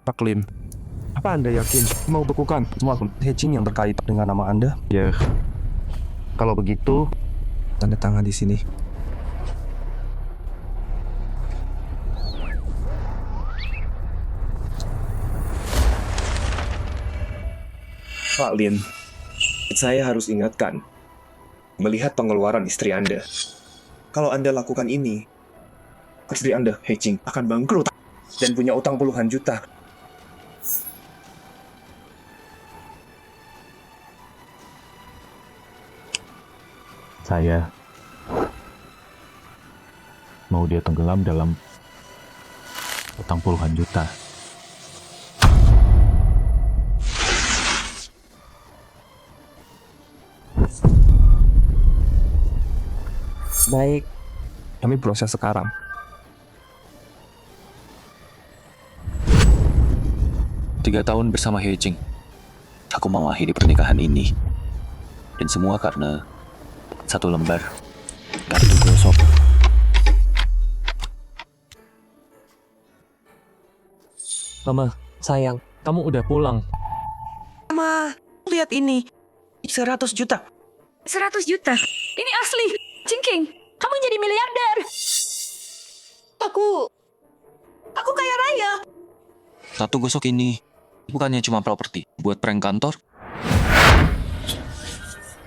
Pak Lim, apa Anda yakin mau bekukan semua hedging yang terkait dengan nama Anda? Ya, kalau begitu, Tanda tangan di sini. Pak Lin, saya harus ingatkan, melihat pengeluaran istri Anda. Kalau Anda lakukan ini, istri Anda, Hedging, akan bangkrut dan punya utang puluhan juta. saya mau dia tenggelam dalam utang puluhan juta. Baik, kami proses sekarang. Tiga tahun bersama Hedging, aku mengakhiri pernikahan ini. Dan semua karena satu lembar kartu gosok. Mama, sayang, kamu udah pulang. Ma, lihat ini. 100 juta. 100 juta? Ini asli. Jingking, kamu jadi miliarder. Aku kaya raya. Satu gosok ini bukannya cuma properti buat prank kantor.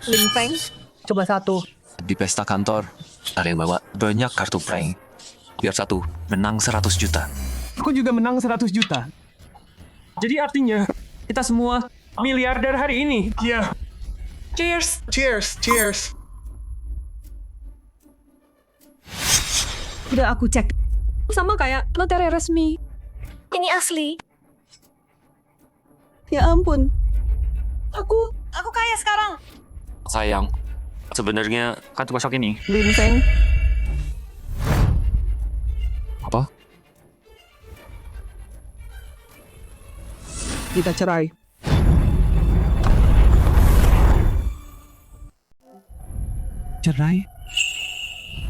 Limpeng, coba satu. Di pesta kantor, ada yang bawa banyak kartu prank. Biar satu menang 100 juta. Aku juga menang 100 juta. Jadi artinya, kita semua miliarder hari ini. Iya. Cheers. Cheers, cheers. Udah aku cek. Sama kayak notaris resmi. Ini asli. Ya ampun. Aku kaya sekarang. Sayang, sebenarnya kartu gosok ini Limpeng, apa? kita cerai. Cerai?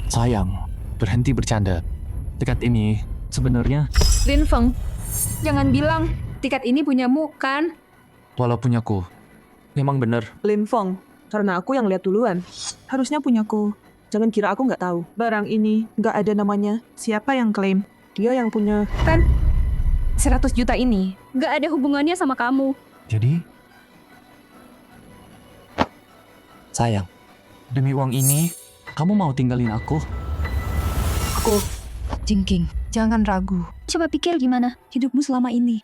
Sayang, berhenti bercanda. Dekat ini sebenarnya Lin Feng, jangan bilang tiket ini punyamu, kan? walau punyaku. Memang bener. Lin Feng, karena aku yang lihat duluan. Harusnya punyaku. Jangan kira aku nggak tahu. Barang ini nggak ada namanya. Siapa yang klaim? Dia yang punya. Kan 100 juta ini nggak ada hubungannya sama kamu. Jadi, Sayang, demi uang ini, kamu mau tinggalin aku? Jingking, jangan ragu. Coba pikir gimana hidupmu selama ini.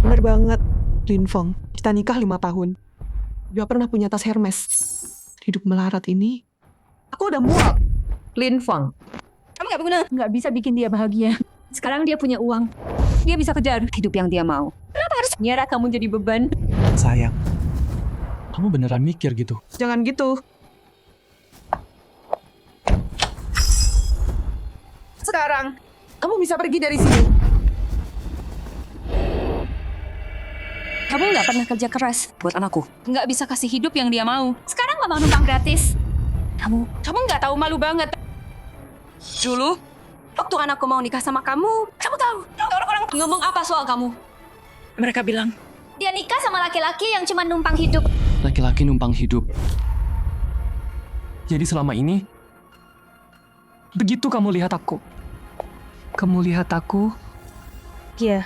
Bener banget. Lin Feng, kita nikah 5 tahun. Gak pernah punya tas Hermes. Hidup melarat ini. Aku udah muak. Lin Feng, kamu nggak bisa bikin dia bahagia. Sekarang dia punya uang. Dia bisa kejar hidup yang dia mau. Kenapa harus nyerah kamu jadi beban? Sayang, kamu beneran mikir gitu? Jangan gitu. Sekarang, kamu bisa pergi dari sini. Kamu nggak pernah kerja keras buat anakku. Nggak bisa kasih hidup yang dia mau. Sekarang nggak mau numpang gratis. Kamu nggak tahu, malu banget. Dulu, waktu anakku mau nikah sama kamu tahu orang-orang ngomong apa soal kamu? Mereka bilang, dia nikah sama laki-laki yang cuma numpang hidup. Laki-laki numpang hidup. Jadi selama ini, begitu kamu lihat aku. Kamu lihat aku, Iya.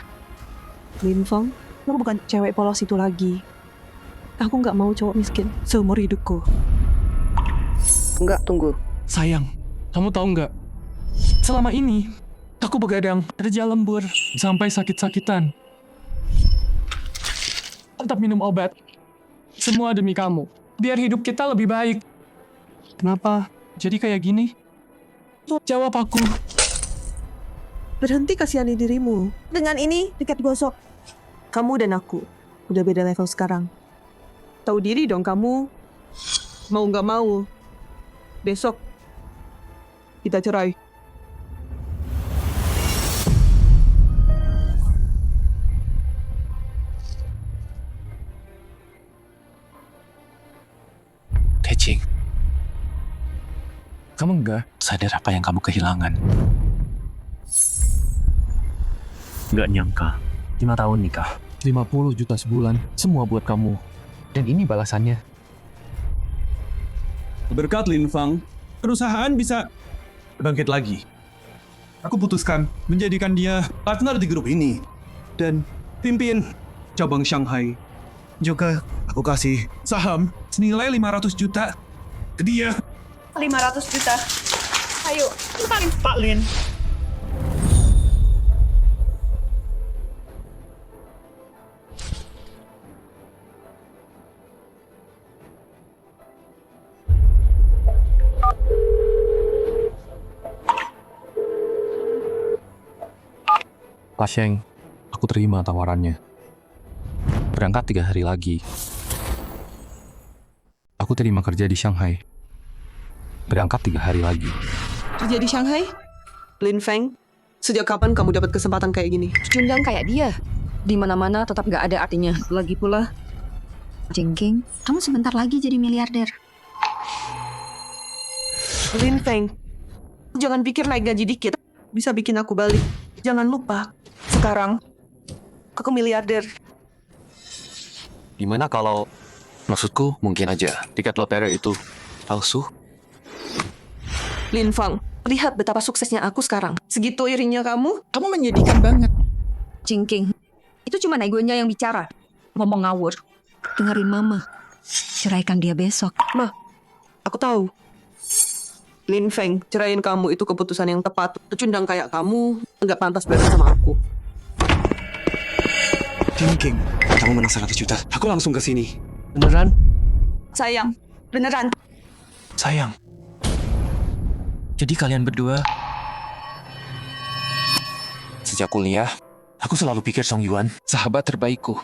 Lin Feng, kamu bukan cewek polos itu lagi. Aku nggak mau cowok miskin seumur hidupku. Enggak, tunggu. sayang, kamu tahu nggak? Selama ini, aku begadang, kerja lembur, sampai sakit-sakitan. Tetap minum obat. Semua demi kamu. Biar hidup kita lebih baik. Kenapa jadi kayak gini? Jawab aku. Berhenti kasihani dirimu. Dengan ini, tiket gosok. Kamu dan aku udah beda level sekarang. Tahu diri dong kamu. Mau nggak mau. Besok, kita cerai. Hedging. Kamu enggak? Sadar apa yang kamu kehilangan. Nggak nyangka. 5 tahun nikah. 50 juta sebulan. Semua buat kamu. Dan ini balasannya. Berkat Lin Fang, perusahaan bisa bangkit lagi. Aku putuskan menjadikan dia partner di grup ini dan pimpin cabang Shanghai. Juga aku kasih saham senilai 500 juta ke dia. 500 juta. Ayo, lupain. Pak Lin. Pak Sheng, aku terima tawarannya. Berangkat 3 hari lagi. Aku terima kerja di Shanghai. Berangkat 3 hari lagi. Kerja di Shanghai? Lin Feng, sejak kapan kamu dapat kesempatan kayak gini? Pecundang kayak dia. Di mana-mana tetap gak ada artinya. Lagi pula, Jengking, kamu sebentar lagi jadi miliarder. Lin Feng, jangan pikir naik gaji dikit bisa bikin aku balik. Jangan lupa, sekarang aku miliarder. Gimana kalau... Maksudku, mungkin aja tiket lotre itu palsu. Lin Feng, lihat betapa suksesnya aku sekarang. Segitu irinya kamu? Kamu menyedihkan banget. Jengking, itu cuma egonya yang bicara. Ngomong ngawur. Dengerin mama. Ceraikan dia besok. Ma, aku tahu. Lin Feng, cerain kamu itu keputusan yang tepat. Pecundang kayak kamu nggak pantas bareng sama aku. King, kamu menang 100 juta. Aku langsung ke sini. Beneran? Sayang, beneran. Sayang. Jadi kalian berdua... Sejak kuliah, aku selalu pikir Song Yuan sahabat terbaikku.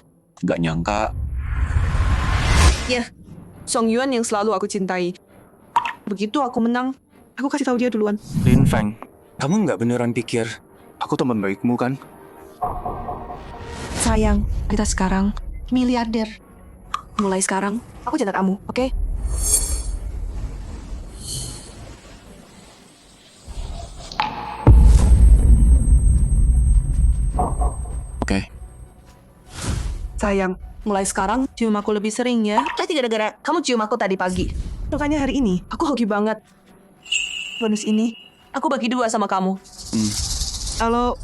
Gak nyangka Ya, Song Yuan yang selalu aku cintai. Begitu aku menang, aku kasih tahu dia duluan. Lin Feng, kamu nggak beneran pikir aku teman baikmu kan? Sayang, kita sekarang miliarder. Mulai sekarang, aku cinta kamu, oke? Oke. Sayang, mulai sekarang cium aku lebih sering ya. Pasti gara-gara kamu cium aku tadi pagi. Makanya hari ini, aku hoki banget. Bonus ini, aku bagi 2 sama kamu. Kalau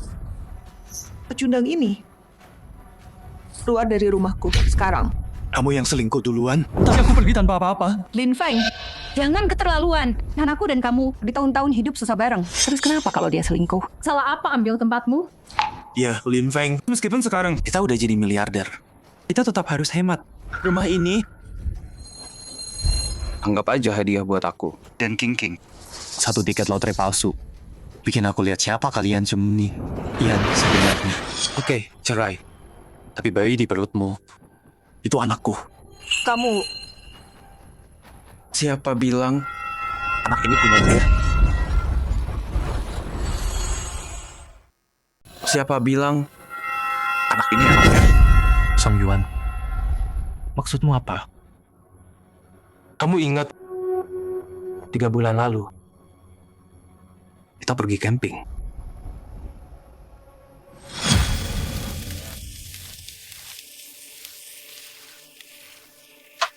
pecundang ini keluar dari rumahku sekarang. Kamu yang selingkuh duluan? Tapi aku pergi tanpa apa-apa. Lin Feng, jangan keterlaluan. Dan aku dan kamu di tahun-tahun hidup susah bareng. Terus kenapa kalau dia selingkuh? Salah apa ambil tempatmu? Ya, Lin Feng. Meskipun sekarang Kita udah jadi miliarder. kita tetap harus hemat. Rumah ini Anggap aja hadiah buat aku. dan King. 1 tiket lotre palsu. Bikin aku lihat siapa kalian Cemni. Ian sebenarnya. Oke, cerai. Tapi bayi di perutmu itu anakku. Kamu, Siapa bilang Anak ini punya dia. Siapa bilang Anak ini anaknya. Song Yuan. Maksudmu apa? kamu ingat 3 bulan lalu Kita pergi camping.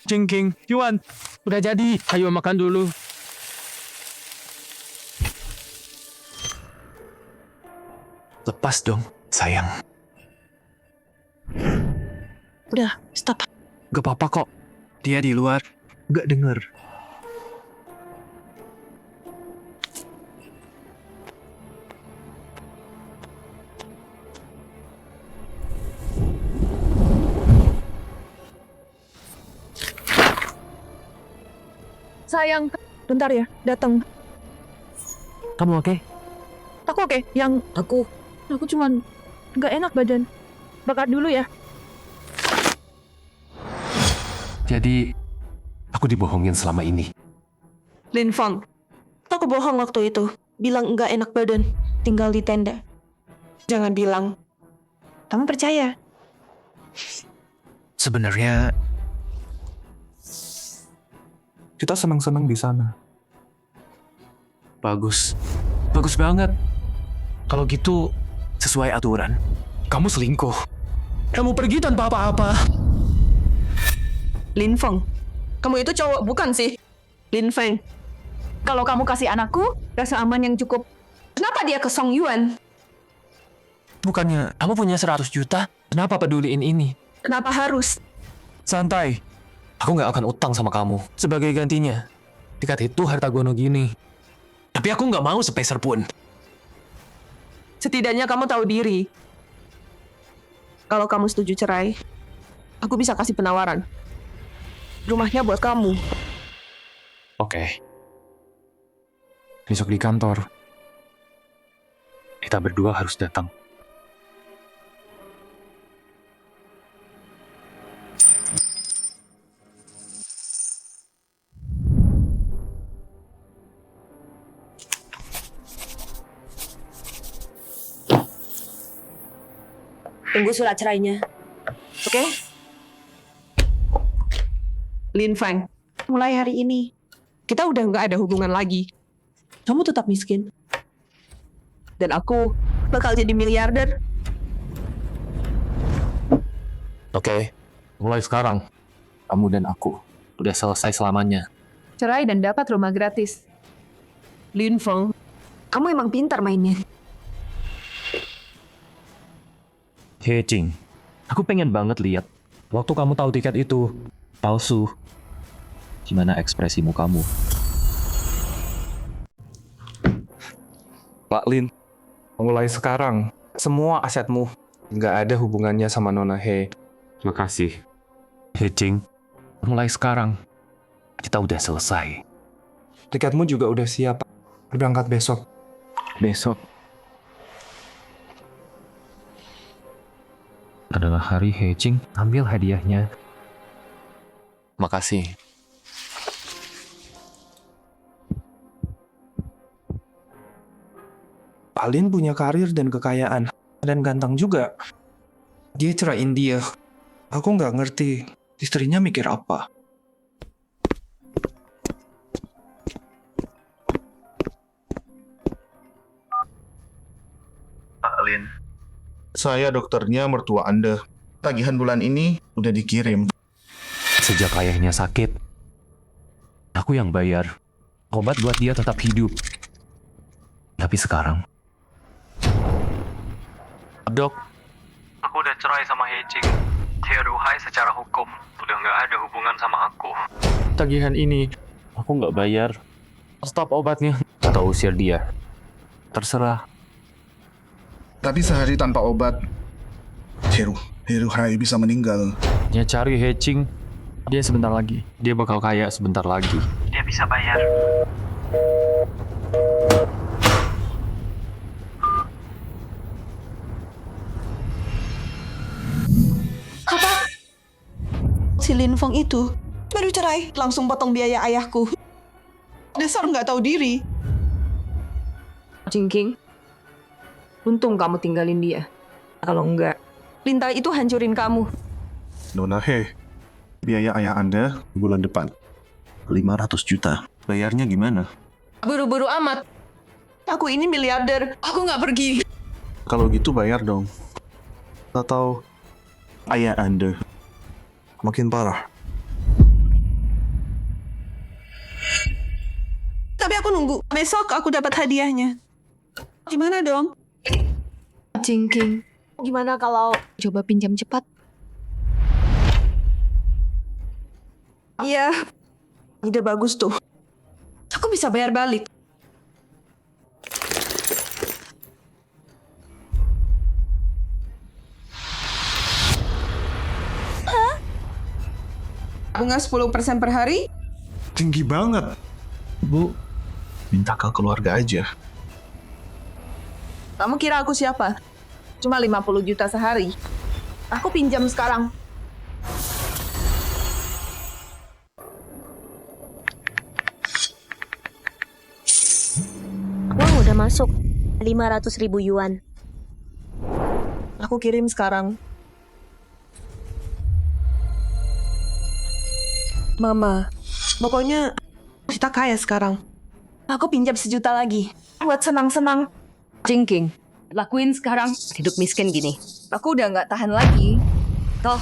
Jengking, Yuan, udah jadi. Ayo makan dulu. Lepas dong, sayang. udah, stop. Gak apa-apa kok. Dia di luar. Gak denger. Sayang, bentar ya, datang. Kamu oke? Aku oke, yang aku cuman nggak enak badan. Bakar dulu ya. Jadi, aku dibohongin selama ini. Lin Feng, aku bohong waktu itu. Bilang nggak enak badan, tinggal di tenda. Jangan bilang. Kamu percaya? Sebenarnya kita senang-senang di sana. Bagus. Bagus banget. Kalau gitu, sesuai aturan. Kamu selingkuh. Kamu pergi tanpa apa-apa. Lin Feng, kamu itu cowok bukan sih? Lin Feng, Kalau kamu kasih anakku rasa aman yang cukup, kenapa dia ke Song Yuan? Bukannya kamu punya 100 juta? Kenapa peduliin ini? kenapa harus? Santai. Aku nggak akan utang sama kamu. Sebagai gantinya, tiket itu harta gono gini. Tapi aku nggak mau sepeser pun. Setidaknya kamu tahu diri. Kalau kamu setuju cerai, aku bisa kasih penawaran. Rumahnya buat kamu. Oke. Besok di kantor, kita berdua harus datang. Tunggu surat cerainya. Oke? Lin Feng, mulai hari ini, kita udah nggak ada hubungan lagi. Kamu tetap miskin. Dan aku bakal jadi miliarder. Oke, mulai sekarang, kamu dan aku udah selesai selamanya. Cerai dan dapat rumah gratis. Lin Feng, kamu emang pintar mainnya. Hei Jing, aku pengen banget lihat waktu kamu tahu tiket itu palsu. Gimana ekspresimu kamu? Pak Lin, mulai sekarang, semua asetmu nggak ada hubungannya sama Nona He. Terima kasih. Hei Jing, mulai sekarang kita udah selesai. Tiketmu juga udah siap, Pak. Berangkat besok. Besok adalah hari Hei Jing. Ambil hadiahnya. Makasih. Pak Lin punya karir dan kekayaan. Dan ganteng juga. Dia ceraiin dia. Aku nggak ngerti istrinya mikir apa. Pak Lin, saya dokternya mertua Anda. Tagihan bulan ini udah dikirim. Sejak ayahnya sakit, aku yang bayar. Obat buat dia tetap hidup. Tapi sekarang, Dok, aku udah cerai sama Hei-Jing. Dia ruhai secara hukum. Udah nggak ada hubungan sama aku. tagihan ini aku nggak bayar. Stop obatnya atau usir dia. Terserah. Tapi sehari tanpa obat, Heru Hai bisa meninggal. Dia cari Hei-Jing. Dia sebentar lagi. Dia bakal kaya sebentar lagi. Dia bisa bayar. Si Lin Feng itu baru cerai, langsung potong biaya ayahku. Dasar nggak tahu diri. Jingking, untung kamu tinggalin dia. Kalau enggak, Lintah itu hancurin kamu. Nona He, biaya ayah Anda bulan depan 500 juta. Bayarnya gimana? Buru-buru amat. Aku ini miliarder. Aku nggak pergi. Kalau gitu bayar dong. Atau ayah Anda makin parah. Tapi aku nunggu. Besok aku dapat hadiahnya. Gimana dong? Jingking, gimana kalau coba pinjam cepat? Iya. Ide bagus tuh. Aku bisa bayar balik. Bunga 10% per hari? Tinggi banget. Bu, minta ke keluarga aja. Kamu kira aku siapa? Cuma 50 juta sehari. Aku pinjam sekarang. Uang udah masuk. 500.000 yuan. Aku kirim sekarang. Mama, pokoknya kita kaya sekarang. Aku pinjam 1 juta lagi. Buat senang-senang. Jingking, lakuin sekarang. Hidup miskin gini. Aku udah nggak tahan lagi. Toh,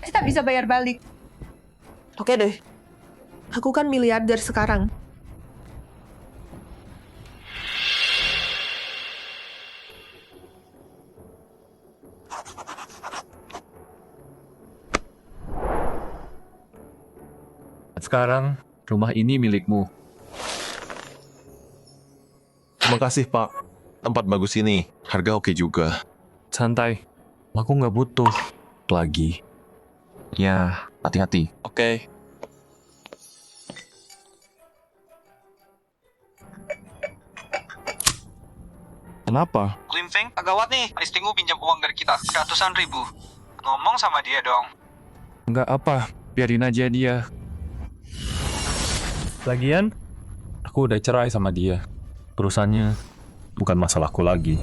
kita bisa bayar balik. Oke deh. Aku kan miliarder sekarang. Sekarang, rumah ini milikmu. Terima kasih, Pak. Tempat bagus ini. Harga oke juga. Santai. Aku nggak butuh lagi. Ya, hati-hati. Oke. Kenapa? Klimfeng, gawat nih. Istrimu pinjam uang dari kita, ratusan ribu. Ngomong sama dia dong. Nggak apa, biarin aja dia. Lagian, aku udah cerai sama dia. Perusahaannya bukan masalahku lagi.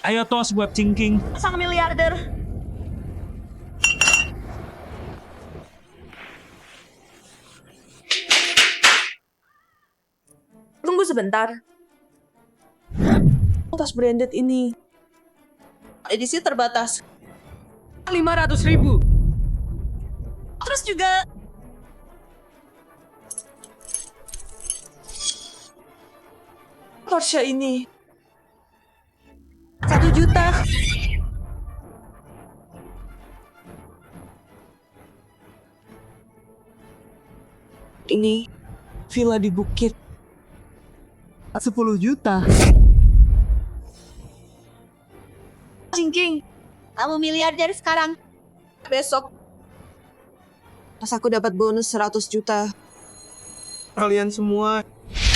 Ayo tos buat Jingking. Sang miliarder. Tunggu sebentar. Tas branded ini edisi terbatas. 500.000. Terus juga Porsche ini 1 juta. Ini villa di bukit 10 juta. Jingking, kamu miliarder sekarang. Besok pas aku dapat bonus 100 juta. Kalian semua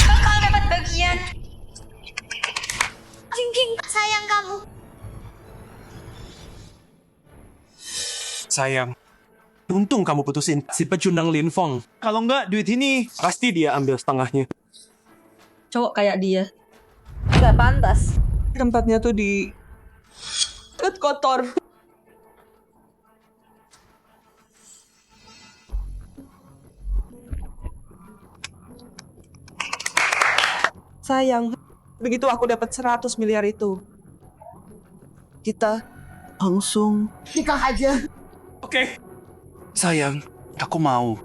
Bakal dapat bagian. Jingking, sayang kamu. Sayang. Untung kamu putusin si pecundang Lin Feng. Kalau nggak, duit ini pasti dia ambil setengahnya. cowok kayak dia nggak pantas. Tempatnya tuh di kotor. Sayang, begitu aku dapat 100 miliar itu, kita langsung nikah aja. Oke. Sayang, aku mau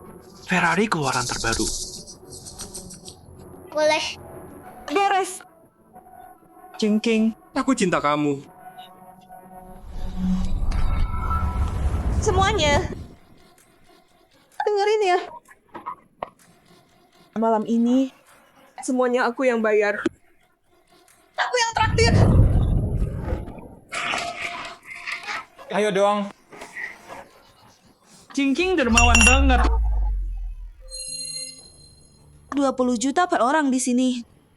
Ferrari keluaran terbaru. Boleh. Beres. Jingking, aku cinta kamu. Semuanya. Dengerin ya. Malam ini, semuanya aku yang bayar. Aku yang traktir. Ayo dong. Jingking dermawan banget. 20 juta per orang di sini.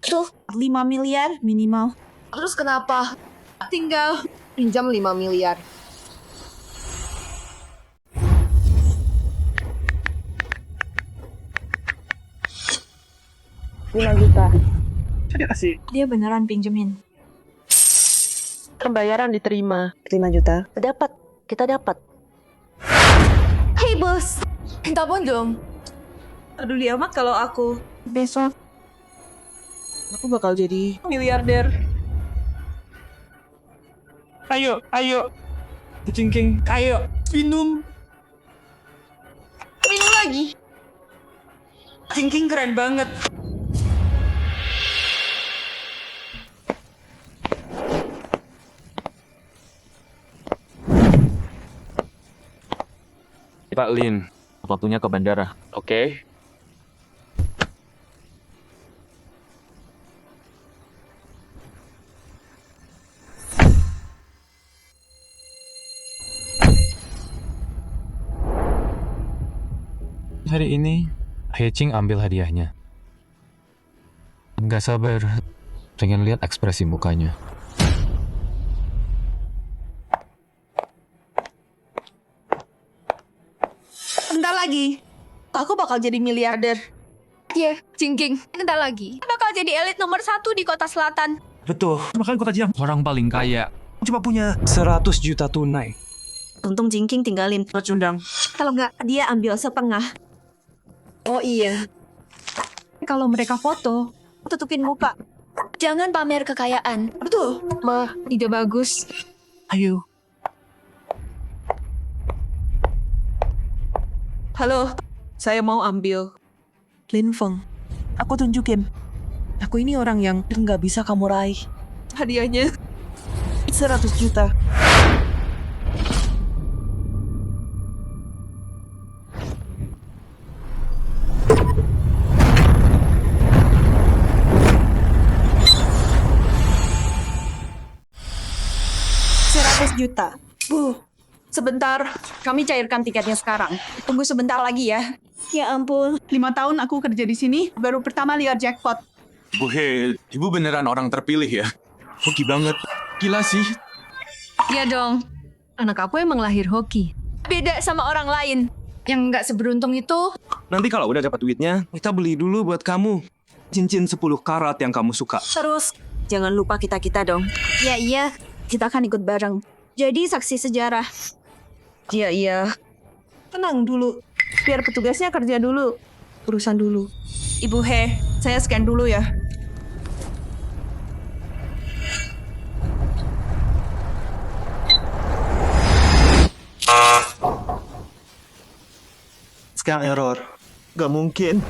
Tuh, 5 miliar minimal. Terus kenapa? Tinggal pinjam 5 miliar. Juta. Terima kasih. Dia beneran pinjemin. Pembayaran diterima. 5 juta. Kita dapat. Hey bos, minta pun dong. Peduli amat kalau aku Besok bakal jadi miliarder. Ayo. Jingking, ayo. Minum lagi. Jingking keren banget. Pak Lin, waktunya ke bandara. Oke. Hari ini, Heching ambil hadiahnya. Nggak sabar, pengen lihat ekspresi mukanya. Bentar lagi. Aku bakal jadi miliarder. Iya, Jingking. Bentar lagi. Bakal jadi elit nomor 1 di kota selatan. Betul. Makan kota Jiang. Orang paling kaya. Cuma punya 100 juta tunai. Untung Jingking tinggalin. Pecundang. Kalau nggak, dia ambil setengah. Oh iya. Kalau mereka foto, tutupin muka. Jangan pamer kekayaan. Betul. Ma, ide bagus. Ayo. Halo, saya mau ambil Lin Feng. Aku tunjukin. Aku ini orang yang nggak bisa kamu raih. Hadiahnya 100 juta. Juta. Bu, sebentar. Kami cairkan tiketnya sekarang. Tunggu sebentar lagi ya. Ya ampun. 5 tahun aku kerja di sini, baru pertama lihat jackpot. Bu He, ibu beneran orang terpilih ya? Hoki banget. Gila sih. Iya dong. Anak aku emang lahir hoki. Beda sama orang lain. Yang nggak seberuntung itu. Nanti kalau udah dapat duitnya, kita beli dulu buat kamu. Cincin 10 karat yang kamu suka. Terus, jangan lupa kita-kita dong. Iya. Kita akan ikut bareng. Jadi saksi sejarah. Iya. Tenang dulu. Biar petugasnya kerja dulu. Urusan dulu. Ibu He, saya scan dulu ya. Scan error. Gak mungkin.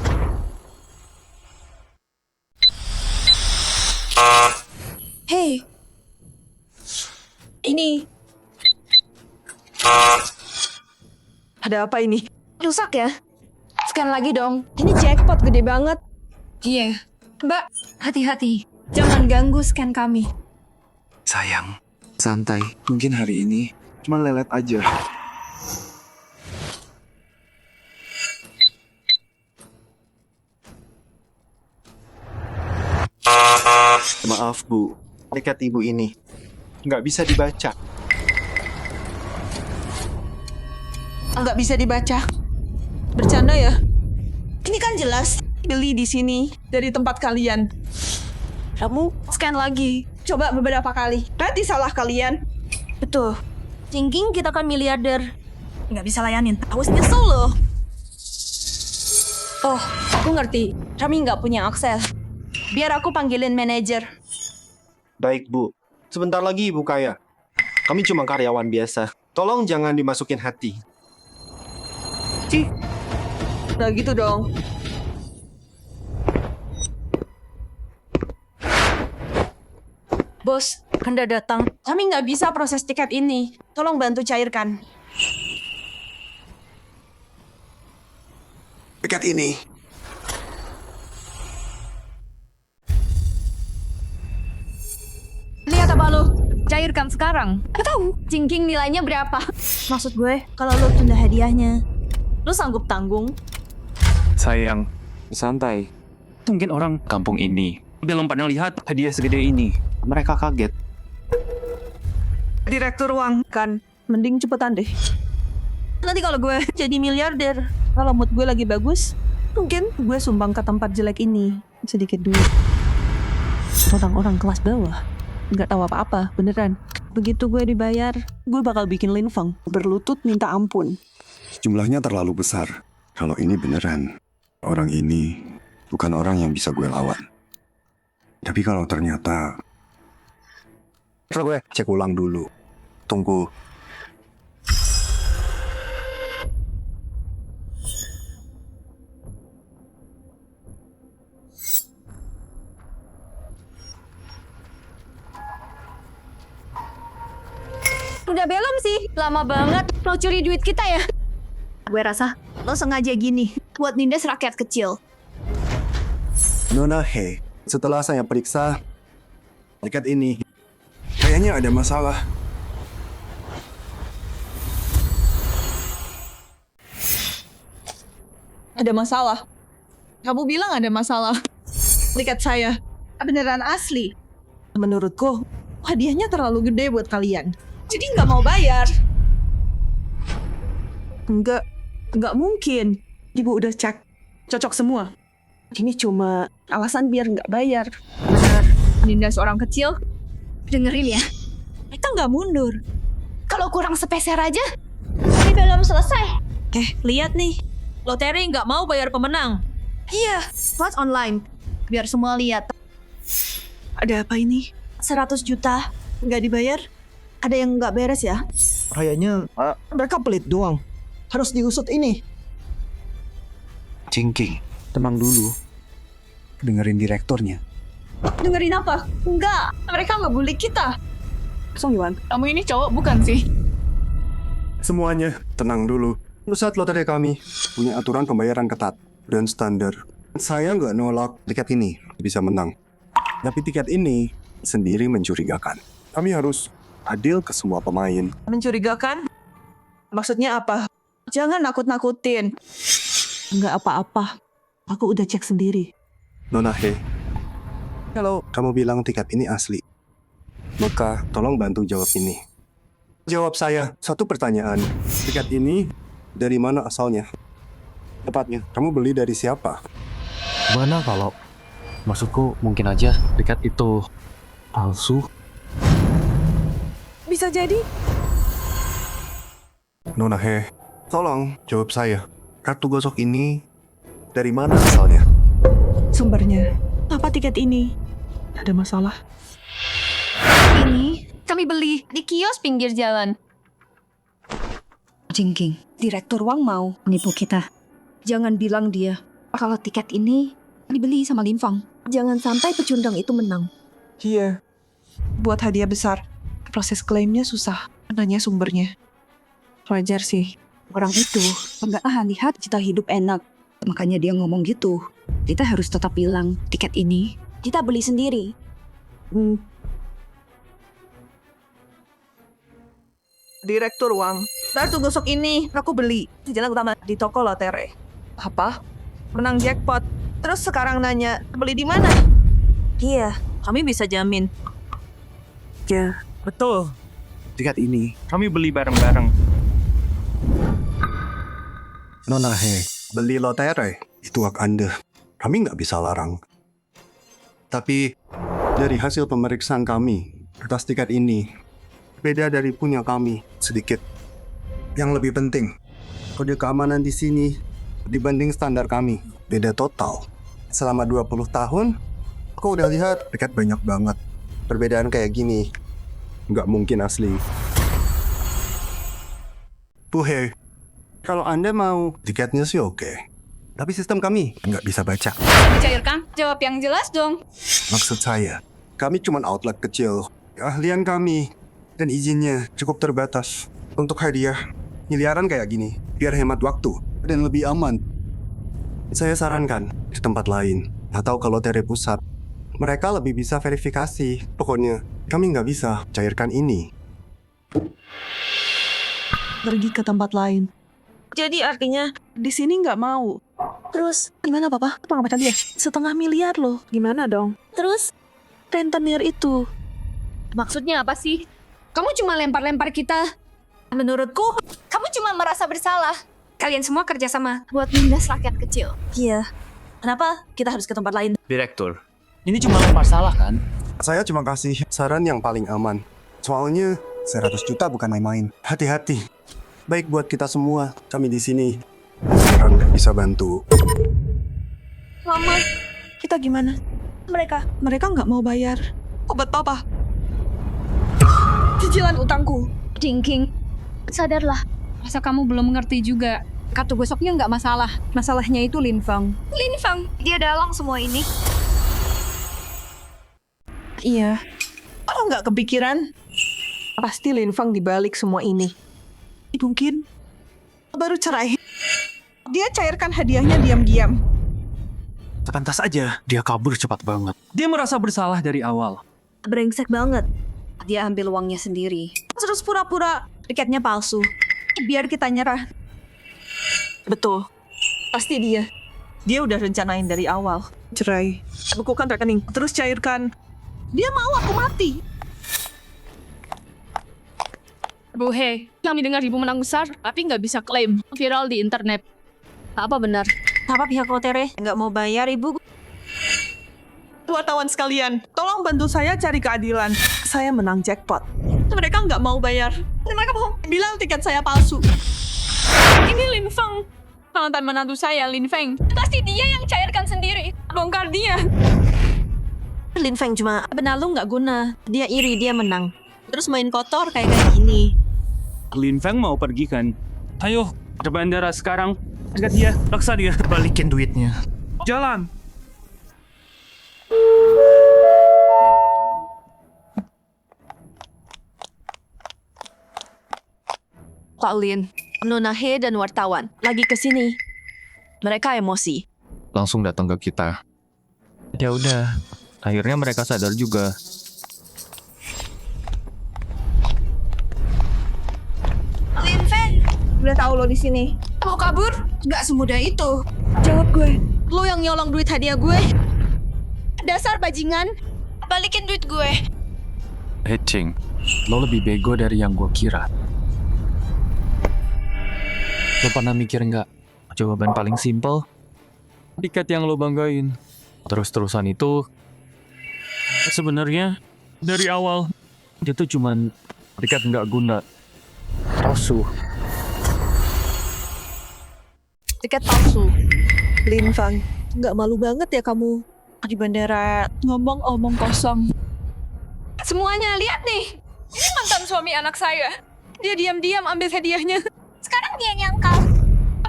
Hey. Ini. Ada apa ini? Rusak ya? Scan lagi dong. Ini jackpot gede banget. Iya. Mbak, hati-hati. Jangan ganggu scan kami. Sayang, santai. Mungkin hari ini Cuma lelet aja. Maaf, Bu. Tiket ibu ini nggak bisa dibaca. Nggak bisa dibaca. Bercanda ya? Ini kan jelas beli di sini dari tempat kalian. Kamu scan lagi. Coba beberapa kali. Berarti salah kalian. Betul. Jingking, kita kan miliarder. Nggak bisa layanin. Awas nyesel loh. Oh, aku ngerti. Kami nggak punya akses. Biar aku panggilin manajer. Baik, Bu. Sebentar lagi Ibu kaya. Kami cuma karyawan biasa. Tolong jangan dimasukin hati. Udah gitu dong. Bos, Anda datang. Kami nggak bisa proses tiket ini. Tolong bantu cairkan. Tiket ini. Lihat apa lo? Cairkan sekarang. Gak tahu. Jingking nilainya berapa? Maksud gue, kalau lo tunda hadiahnya, lo sanggup tanggung? Sayang, santai. Mungkin orang kampung ini belum pernah lihat hadiah segede ini. Mereka kaget. Direktur uang kan, mending cepetan deh. Nanti kalau gue jadi miliarder, kalau mood gue lagi bagus, mungkin gue sumbang ke tempat jelek ini sedikit duit. Orang-orang kelas bawah nggak tahu apa-apa, beneran. Begitu gue dibayar, gue bakal bikin Lin Feng berlutut minta ampun. Jumlahnya terlalu besar. Kalau ini beneran, orang ini bukan orang yang bisa gue lawan. Tapi kalau ternyata... Terus gue cek ulang dulu. Tunggu. Udah belum sih? Lama banget. Lo curi duit kita ya? Gue rasa lo sengaja gini buat nindas rakyat kecil. Nona He, setelah saya periksa, tiket ini kayaknya ada masalah. Ada masalah? Kamu bilang ada masalah. Tiket saya beneran asli. Menurutku, hadiahnya terlalu gede buat kalian. Jadi nggak mau bayar. Enggak, Nggak mungkin. Ibu udah cek. Cocok semua. Ini cuma alasan biar nggak bayar. Benar. Nindas orang kecil. Dengerin ya. Kita nggak mundur. Kalau kurang sepeser aja, ini belum selesai. Lihat nih. Loteri nggak mau bayar pemenang. Iya, buat online. Biar semua lihat. Ada apa ini? 100 juta. Nggak dibayar? Ada yang nggak beres ya? Kayaknya mereka pelit doang. Harus diusut ini. Jingking, tenang dulu. Dengerin direkturnya. Dengerin apa? Enggak. Mereka nggak bully kita. Song Yuan. Kamu ini cowok bukan sih? Semuanya, tenang dulu. Pusat lotre kami punya aturan pembayaran ketat dan standar. Saya nggak nolak tiket ini bisa menang. Tapi tiket ini sendiri mencurigakan. Kami harus adil ke semua pemain. Mencurigakan? Maksudnya apa? Jangan nakut-nakutin. Nggak apa-apa. Aku udah cek sendiri. Nona He, kalau kamu bilang tiket ini asli, maka tolong bantu jawab ini. Jawab saya satu pertanyaan. Tiket ini dari mana asalnya? Tepatnya, kamu beli dari siapa? Gimana kalau... Maksudku mungkin aja tiket itu palsu. Bisa jadi. Nona He, tolong jawab saya. Kartu gosok ini dari mana asalnya? Sumbernya. Apa tiket ini? Ada masalah? Ini kami beli di kios pinggir jalan. Jingking, Direktur Wang mau menipu kita. Jangan bilang dia kalau tiket ini dibeli sama Lin Fang. Jangan sampai pecundang itu menang. Iya. Buat hadiah besar. Proses klaimnya susah. Nanya sumbernya. Wajar sih. Orang itu nggak lihat kita hidup enak. Makanya dia ngomong gitu. Kita harus tetap bilang tiket ini Kita beli sendiri. Direktur Wang. Kartu gosok ini aku beli di jalan utama di toko lotre. Apa? Menang jackpot. Terus sekarang nanya beli di mana? Iya. Kami bisa jamin. Ya. Betul. Tiket ini Kami beli bareng-bareng. Nona He, beli lotre itu hak Anda. Kami nggak bisa larang. Tapi dari hasil pemeriksaan kami, kertas tiket ini beda dari punya kami sedikit. Yang lebih penting, kode keamanan di sini dibanding standar kami beda total. Selama 20 tahun, aku udah lihat tiket banyak banget. Perbedaan kayak gini, nggak mungkin asli. Bu He, kalau Anda mau tiketnya sih oke. Tapi sistem kami nggak bisa baca. Cairkan, jawab yang jelas dong. Maksud saya, kami cuma outlet kecil. Keahlian kami dan izinnya cukup terbatas. Untuk hadiah miliaran kayak gini, biar hemat waktu dan lebih aman. Saya sarankan di tempat lain atau ke lotre pusat. Mereka lebih bisa verifikasi. Pokoknya, kami nggak bisa cairkan ini. Pergi ke tempat lain. Jadi artinya di sini nggak mau. Terus, Gimana papa? Apa nggak baca dia? 1,5 miliar loh. Gimana dong? terus Rentenir itu. Maksudnya apa sih? Kamu cuma lempar-lempar kita. menurutku Kamu cuma merasa bersalah. Kalian semua kerjasama buat nindas rakyat kecil. iya. Kenapa kita harus ke tempat lain? Direktur, ini cuma lempar salah kan? Saya cuma kasih saran yang paling aman. Soalnya 100 juta bukan main-main. Hati-hati. Baik buat kita semua. Kami di sini beneran bisa bantu. Mama, kita gimana? Mereka nggak mau bayar. Obat papa. Cicilan utangku. Jingking, sadarlah. Masa kamu belum mengerti juga? Kartu gosoknya nggak masalah. masalahnya itu Lin Fang. Lin Fang, dia dalang semua ini. Iya. Kalau nggak kepikiran, pasti Lin Fang dibalik semua ini. Mungkin baru cerai. Dia cairkan hadiahnya diam-diam. Pantas aja dia kabur cepat banget. Dia merasa bersalah dari awal. Brengsek banget. Dia ambil uangnya sendiri. Terus pura-pura Tiketnya palsu. Biar kita nyerah. betul. Pasti dia. Dia udah rencanain dari awal. Cerai. Bukukan rekening. Terus cairkan. Dia mau aku mati. Bu He, kami dengar ibu menang besar, tapi nggak bisa klaim. Viral di internet. Apa benar? Apa pihak lotre nggak mau bayar ibu? Wartawan sekalian, tolong bantu saya cari keadilan. Saya menang jackpot. Mereka nggak mau bayar. Mereka mau bilang tiket saya palsu. Ini Lin Feng. Mantan menantu saya, Lin Feng. Pasti dia yang cairkan sendiri. Bongkar dia. Lin Feng cuma benar lu nggak guna. Dia iri, dia menang. Terus main kotor kayak gini. Lin Feng mau pergi kan? Ayo, ke bandara sekarang. Dekat dia, paksa dia. Balikin duitnya. Jalan. Pak Lin, Nona He dan wartawan lagi ke sini. Mereka emosi. Langsung datang ke kita. Ya udah, akhirnya mereka sadar juga. Lin Feng, udah tahu lo di sini. Mau kabur? Nggak semudah itu. Jawab gue. Lo yang nyolong duit hadiah gue. Dasar bajingan. Balikin duit gue. Hei Ching, lo lebih bego dari yang gue kira. Lo pernah mikir nggak? Jawaban paling simpel, tiket yang lo banggain. Terus-terusan itu, sebenarnya dari awal dia tuh cuman tiket nggak guna. Palsu. Tiket palsu. Lin Feng, nggak malu banget ya kamu di bandara ngomong omong kosong. Semuanya lihat nih. Ini mantan suami anak saya. Dia diam-diam ambil hadiahnya. Sekarang dia nyangkal.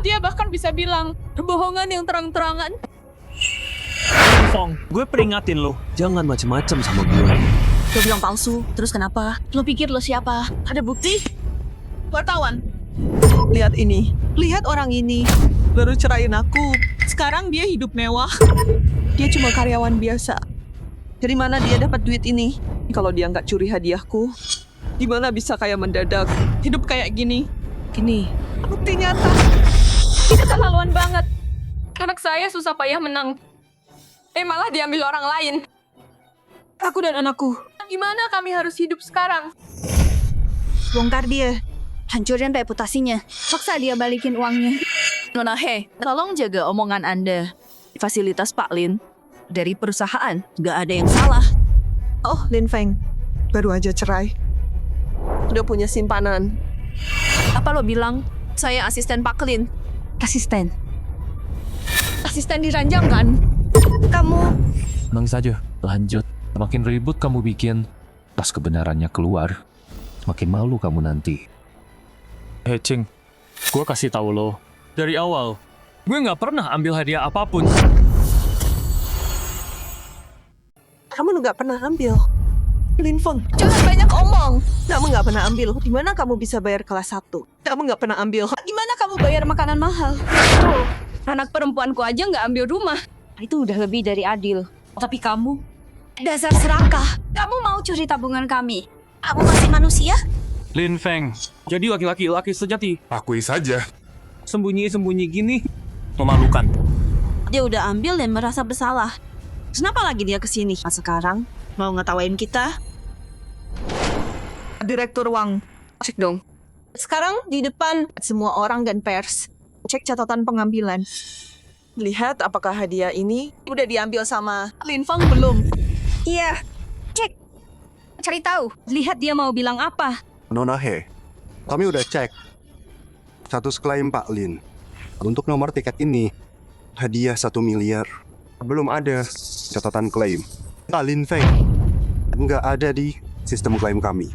Dia bahkan bisa bilang kebohongan yang terang-terangan. Fong, gue peringatin lo. Jangan macem-macem sama gue. Lo bilang palsu, terus kenapa? Lo pikir lo siapa? Ada bukti? Wartawan, lihat ini. Lihat orang ini. Baru ceraiin aku. Sekarang dia hidup mewah. Dia cuma karyawan biasa. Dari mana dia dapat duit ini? Kalau dia nggak curi hadiahku, gimana bisa kayak mendadak hidup kayak gini? Ini bukti nyata. Itu keterlaluan banget. Anak saya susah payah menang. Malah diambil orang lain. Aku dan anakku. Gimana kami harus hidup sekarang? Bongkar dia. Hancurin reputasinya. Paksa dia balikin uangnya. Nona He, tolong jaga omongan Anda. Fasilitas Pak Lin dari perusahaan, nggak ada yang salah. Oh, Lin Feng. Baru aja cerai. Udah punya simpanan. Apa lo bilang? Saya asisten Pak Lin. Asisten. Asisten diranjang kan? Kamu Nangis aja, lanjut. Makin ribut kamu bikin, pas kebenarannya keluar, makin malu kamu nanti. Hei Ching, gue kasih tahu lo. Dari awal, gue nggak pernah ambil hadiah apapun. Kamu nggak pernah ambil. Lin Feng, Jangan banyak omong. kamu nggak pernah ambil. Gimana kamu bisa bayar kelas 1? Kamu nggak pernah ambil. Gimana kamu bayar makanan mahal? Anak perempuanku aja nggak ambil rumah. itu udah lebih dari adil. Tapi kamu, Dasar serakah. Kamu mau curi tabungan kami? Kamu masih manusia? Lin Feng, jadi laki-laki sejati. Akui saja. Sembunyi-sembunyi gini, memalukan. Dia udah ambil dan merasa bersalah. Kenapa lagi dia kesini? Nah, sekarang mau ngetawain kita? Direktur Wang, cek dong. Sekarang di depan semua orang dan pers. Cek catatan pengambilan. Lihat apakah hadiah ini udah diambil sama Lin Feng belum? Iya. Cek. Cari tahu. Lihat dia mau bilang apa. Nona He, kami udah cek. Status klaim Pak Lin. Untuk nomor tiket ini, hadiah 1 miliar. Belum ada catatan klaim. Pak Lin Feng nggak ada di sistem klaim kami.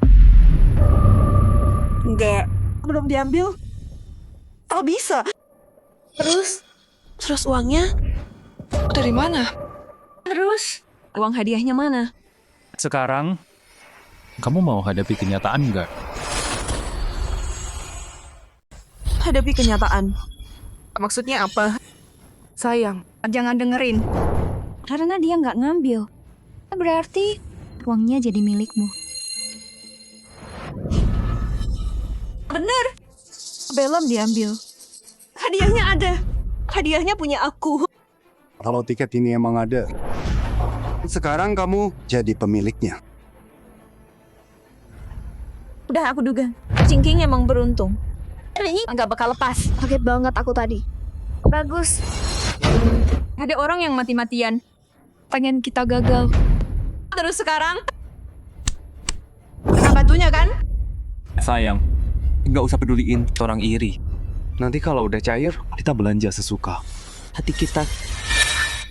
Enggak. Belum diambil? Oh bisa. Terus uangnya dari mana? terus uang hadiahnya mana? Sekarang, kamu mau hadapi kenyataan nggak? Hadapi kenyataan. Maksudnya apa? Sayang, jangan dengerin. Karena dia nggak ngambil. Berarti uangnya jadi milikmu. Bener. Belum diambil. Hadiahnya ada. Hadiahnya punya aku. Kalau tiket ini emang ada, sekarang kamu jadi pemiliknya. Udah aku duga. Jingking emang beruntung. Ini nggak bakal lepas. Kaget banget aku tadi. Bagus. Ada orang yang mati-matian. Pengen kita gagal. Terus sekarang? Kena batunya kan? Sayang, nggak usah peduliin orang iri. Nanti kalau udah cair, kita belanja sesuka hati kita.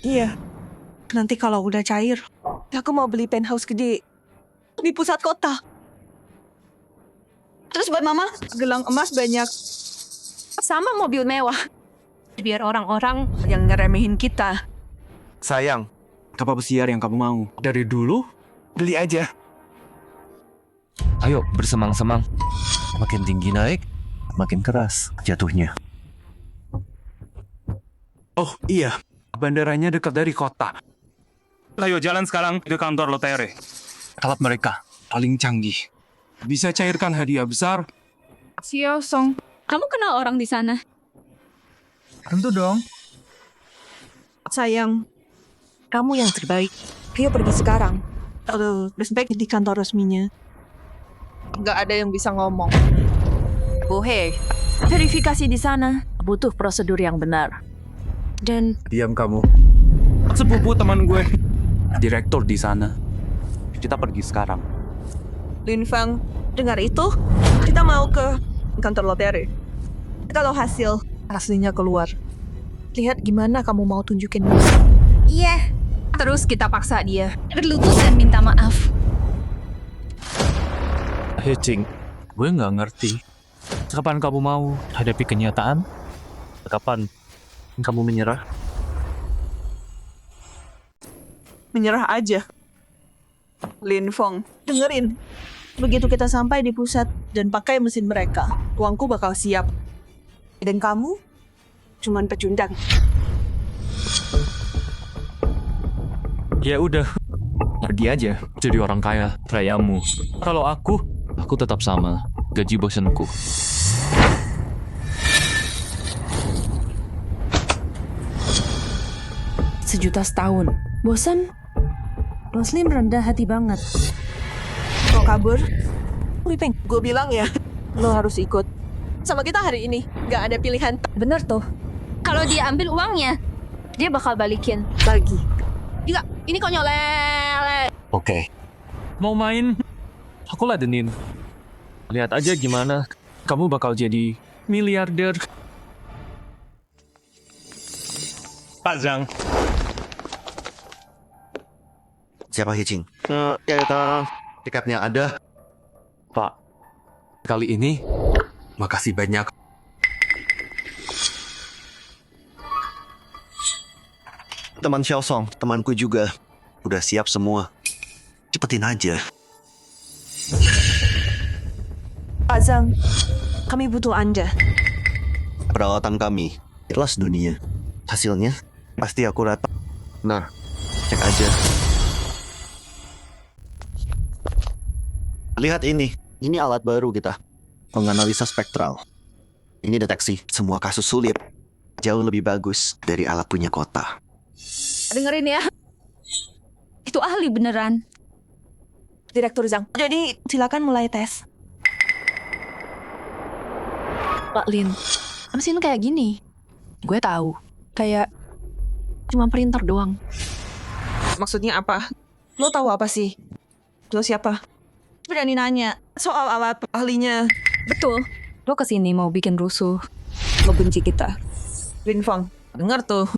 Iya. Nanti kalau udah cair, aku mau beli penthouse gede di pusat kota. Terus buat mama, gelang emas banyak. Sama mobil mewah. Biar orang-orang yang ngeremehin kita. Sayang, kapal pesiar yang kamu mau. Dari dulu, beli aja. Ayo bersemang-semang. Makin tinggi naik, makin keras jatuhnya. Oh iya, bandaranya dekat dari kota. Ayo jalan sekarang ke kantor lotere. Alat mereka paling canggih. Bisa cairkan hadiah besar. Xiao Song, kamu kenal orang di sana? Tentu dong. Sayang, kamu yang terbaik. Ayo pergi sekarang. Aduh, respect di kantor resminya. Nggak ada yang bisa ngomong. Bohe, verifikasi di sana butuh prosedur yang benar. Dan Diam kamu. Sepupu teman gue, direktur di sana. Kita pergi sekarang. Lin Feng, dengar itu? Kita mau ke kantor lotere. Kalau hasil aslinya keluar, lihat gimana kamu mau tunjukin. Iya. Terus kita paksa dia berlutut dan minta maaf. Hei Cing, gue nggak ngerti. Kapan kamu mau hadapi kenyataan? Kapan kamu menyerah? Menyerah aja. Lin Feng, dengerin. Begitu kita sampai di pusat dan pakai mesin mereka, uangku bakal siap. Dan kamu cuman pecundang. Ya udah, pergi aja jadi orang kaya rayamu. Kalau aku tetap sama, gaji bosanku. sejuta setahun. Bosan? Muslim rendah hati banget. Kau kabur? Wipeng, gue bilang ya, lo harus ikut. Sama kita hari ini, gak ada pilihan. Bener tuh. Kalau dia ambil uangnya, dia bakal balikin. Lagi. Gila, ini konyol lele. Oke. Mau main? Aku ladenin. Lihat aja gimana kamu bakal jadi miliarder. Pak Zhang. Siapa Hicing? Tiketnya ada. Pak, kali ini makasih banyak. Teman Xiao Song, temanku juga. Udah siap semua. Cepetin aja. Pak Zhang, kami butuh Anda. Peralatan kami kelas dunia. Hasilnya pasti akurat. Nah, cek aja. Lihat ini. Ini alat baru kita. Penganalisa spektral. Ini deteksi semua kasus sulit. Jauh lebih bagus dari alat punya kota. Dengerin ya. Itu ahli beneran. Direktur Zhang. Jadi silakan mulai tes. Pak Lin, mesin kayak gini. Gue tahu. Kayak cuma printer doang. Maksudnya apa? Lo tahu apa sih? Lo siapa? Berani nanya soal alat ahlinya. Betul. Lo kesini mau bikin rusuh. Lo benci kita. Lin Feng, denger tuh.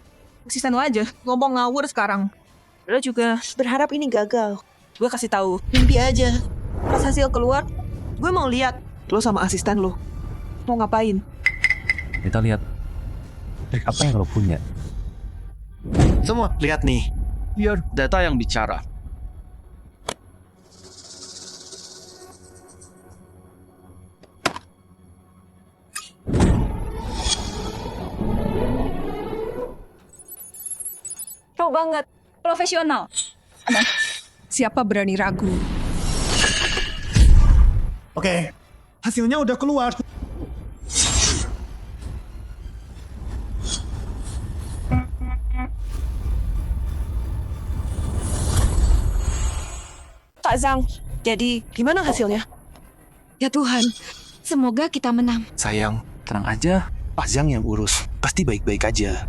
Asisten lo aja, ngomong ngawur sekarang. Lo juga berharap ini gagal. Gue kasih tahu, mimpi aja. Pas hasil keluar, gue mau lihat lo sama asisten lo. Mau ngapain? Kita lihat apa yang lo punya. Semua, lihat nih. Biar data yang bicara. Pro banget. Profesional. Siapa berani ragu? Oke, hasilnya udah keluar. Pak Zhang, jadi gimana hasilnya? Ya Tuhan, Semoga kita menang. Sayang, tenang aja. Pak Zhang yang urus. Pasti baik-baik aja.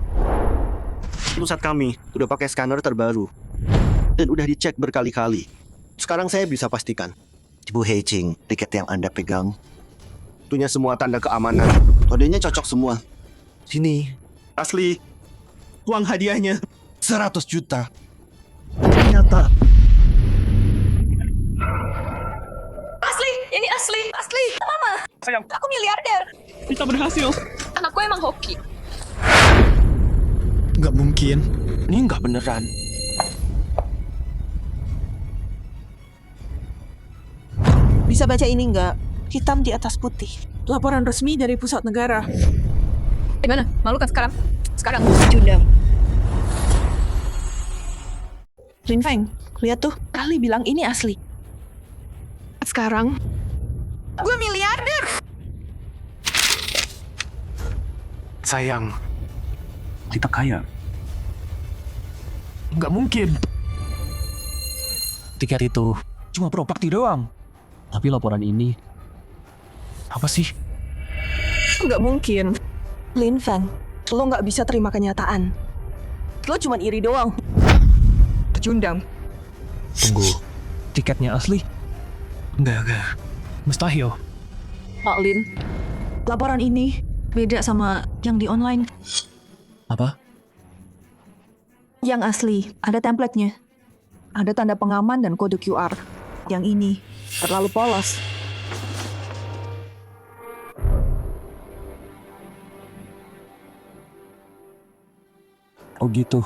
Pusat kami udah pakai scanner terbaru. Dan udah dicek berkali-kali. Sekarang saya bisa pastikan. Ibu Heiqing, tiket yang Anda pegang punya semua tanda keamanan. Kodenya cocok semua. Sini, asli. Uang hadiahnya 100 juta. Ternyata Asli, ini asli. Asli, Mama. Sayang, Aku miliarder. kita berhasil. Anakku emang hoki. nggak mungkin. Ini nggak beneran. Bisa baca ini nggak? Hitam di atas putih. Laporan resmi dari pusat negara. Gimana? Malu kan sekarang? Sekarang Cundang. Lin Feng, lihat tuh. Kali bilang ini asli. Sekarang, gue miliarder. Sayang, kita kaya. Nggak mungkin. Tiket itu cuma properti doang. Tapi laporan ini apa sih? Nggak mungkin. Lin Feng, lo nggak bisa terima kenyataan. Lo cuma iri doang. Pecundang. Tunggu, tiketnya asli? Enggak. Mustahil. Pak Lin, laporan ini beda sama yang di online. Apa? Yang asli, ada template-nya. Ada tanda pengaman dan kode QR. Yang ini terlalu polos. Oh gitu.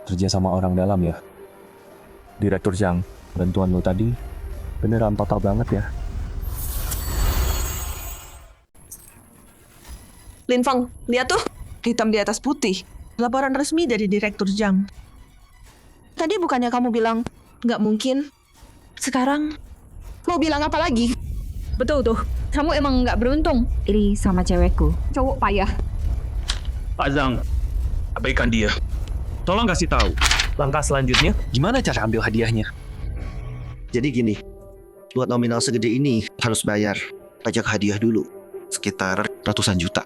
Kerja sama orang dalam ya? Direktur Zhang, bantuan lo tadi beneran total banget ya? Lin Feng, lihat tuh. Hitam di atas putih. Laporan resmi dari Direktur Zhang. Tadi bukannya kamu bilang nggak mungkin. Sekarang mau bilang apa lagi? Betul tuh. Kamu emang nggak beruntung. Iri sama cewekku. Cowok payah. Pak Zhang, abaikan dia. Tolong kasih tahu. Langkah selanjutnya, gimana cara ambil hadiahnya? Jadi gini, buat nominal segede ini harus bayar pajak hadiah dulu. Sekitar ratusan juta.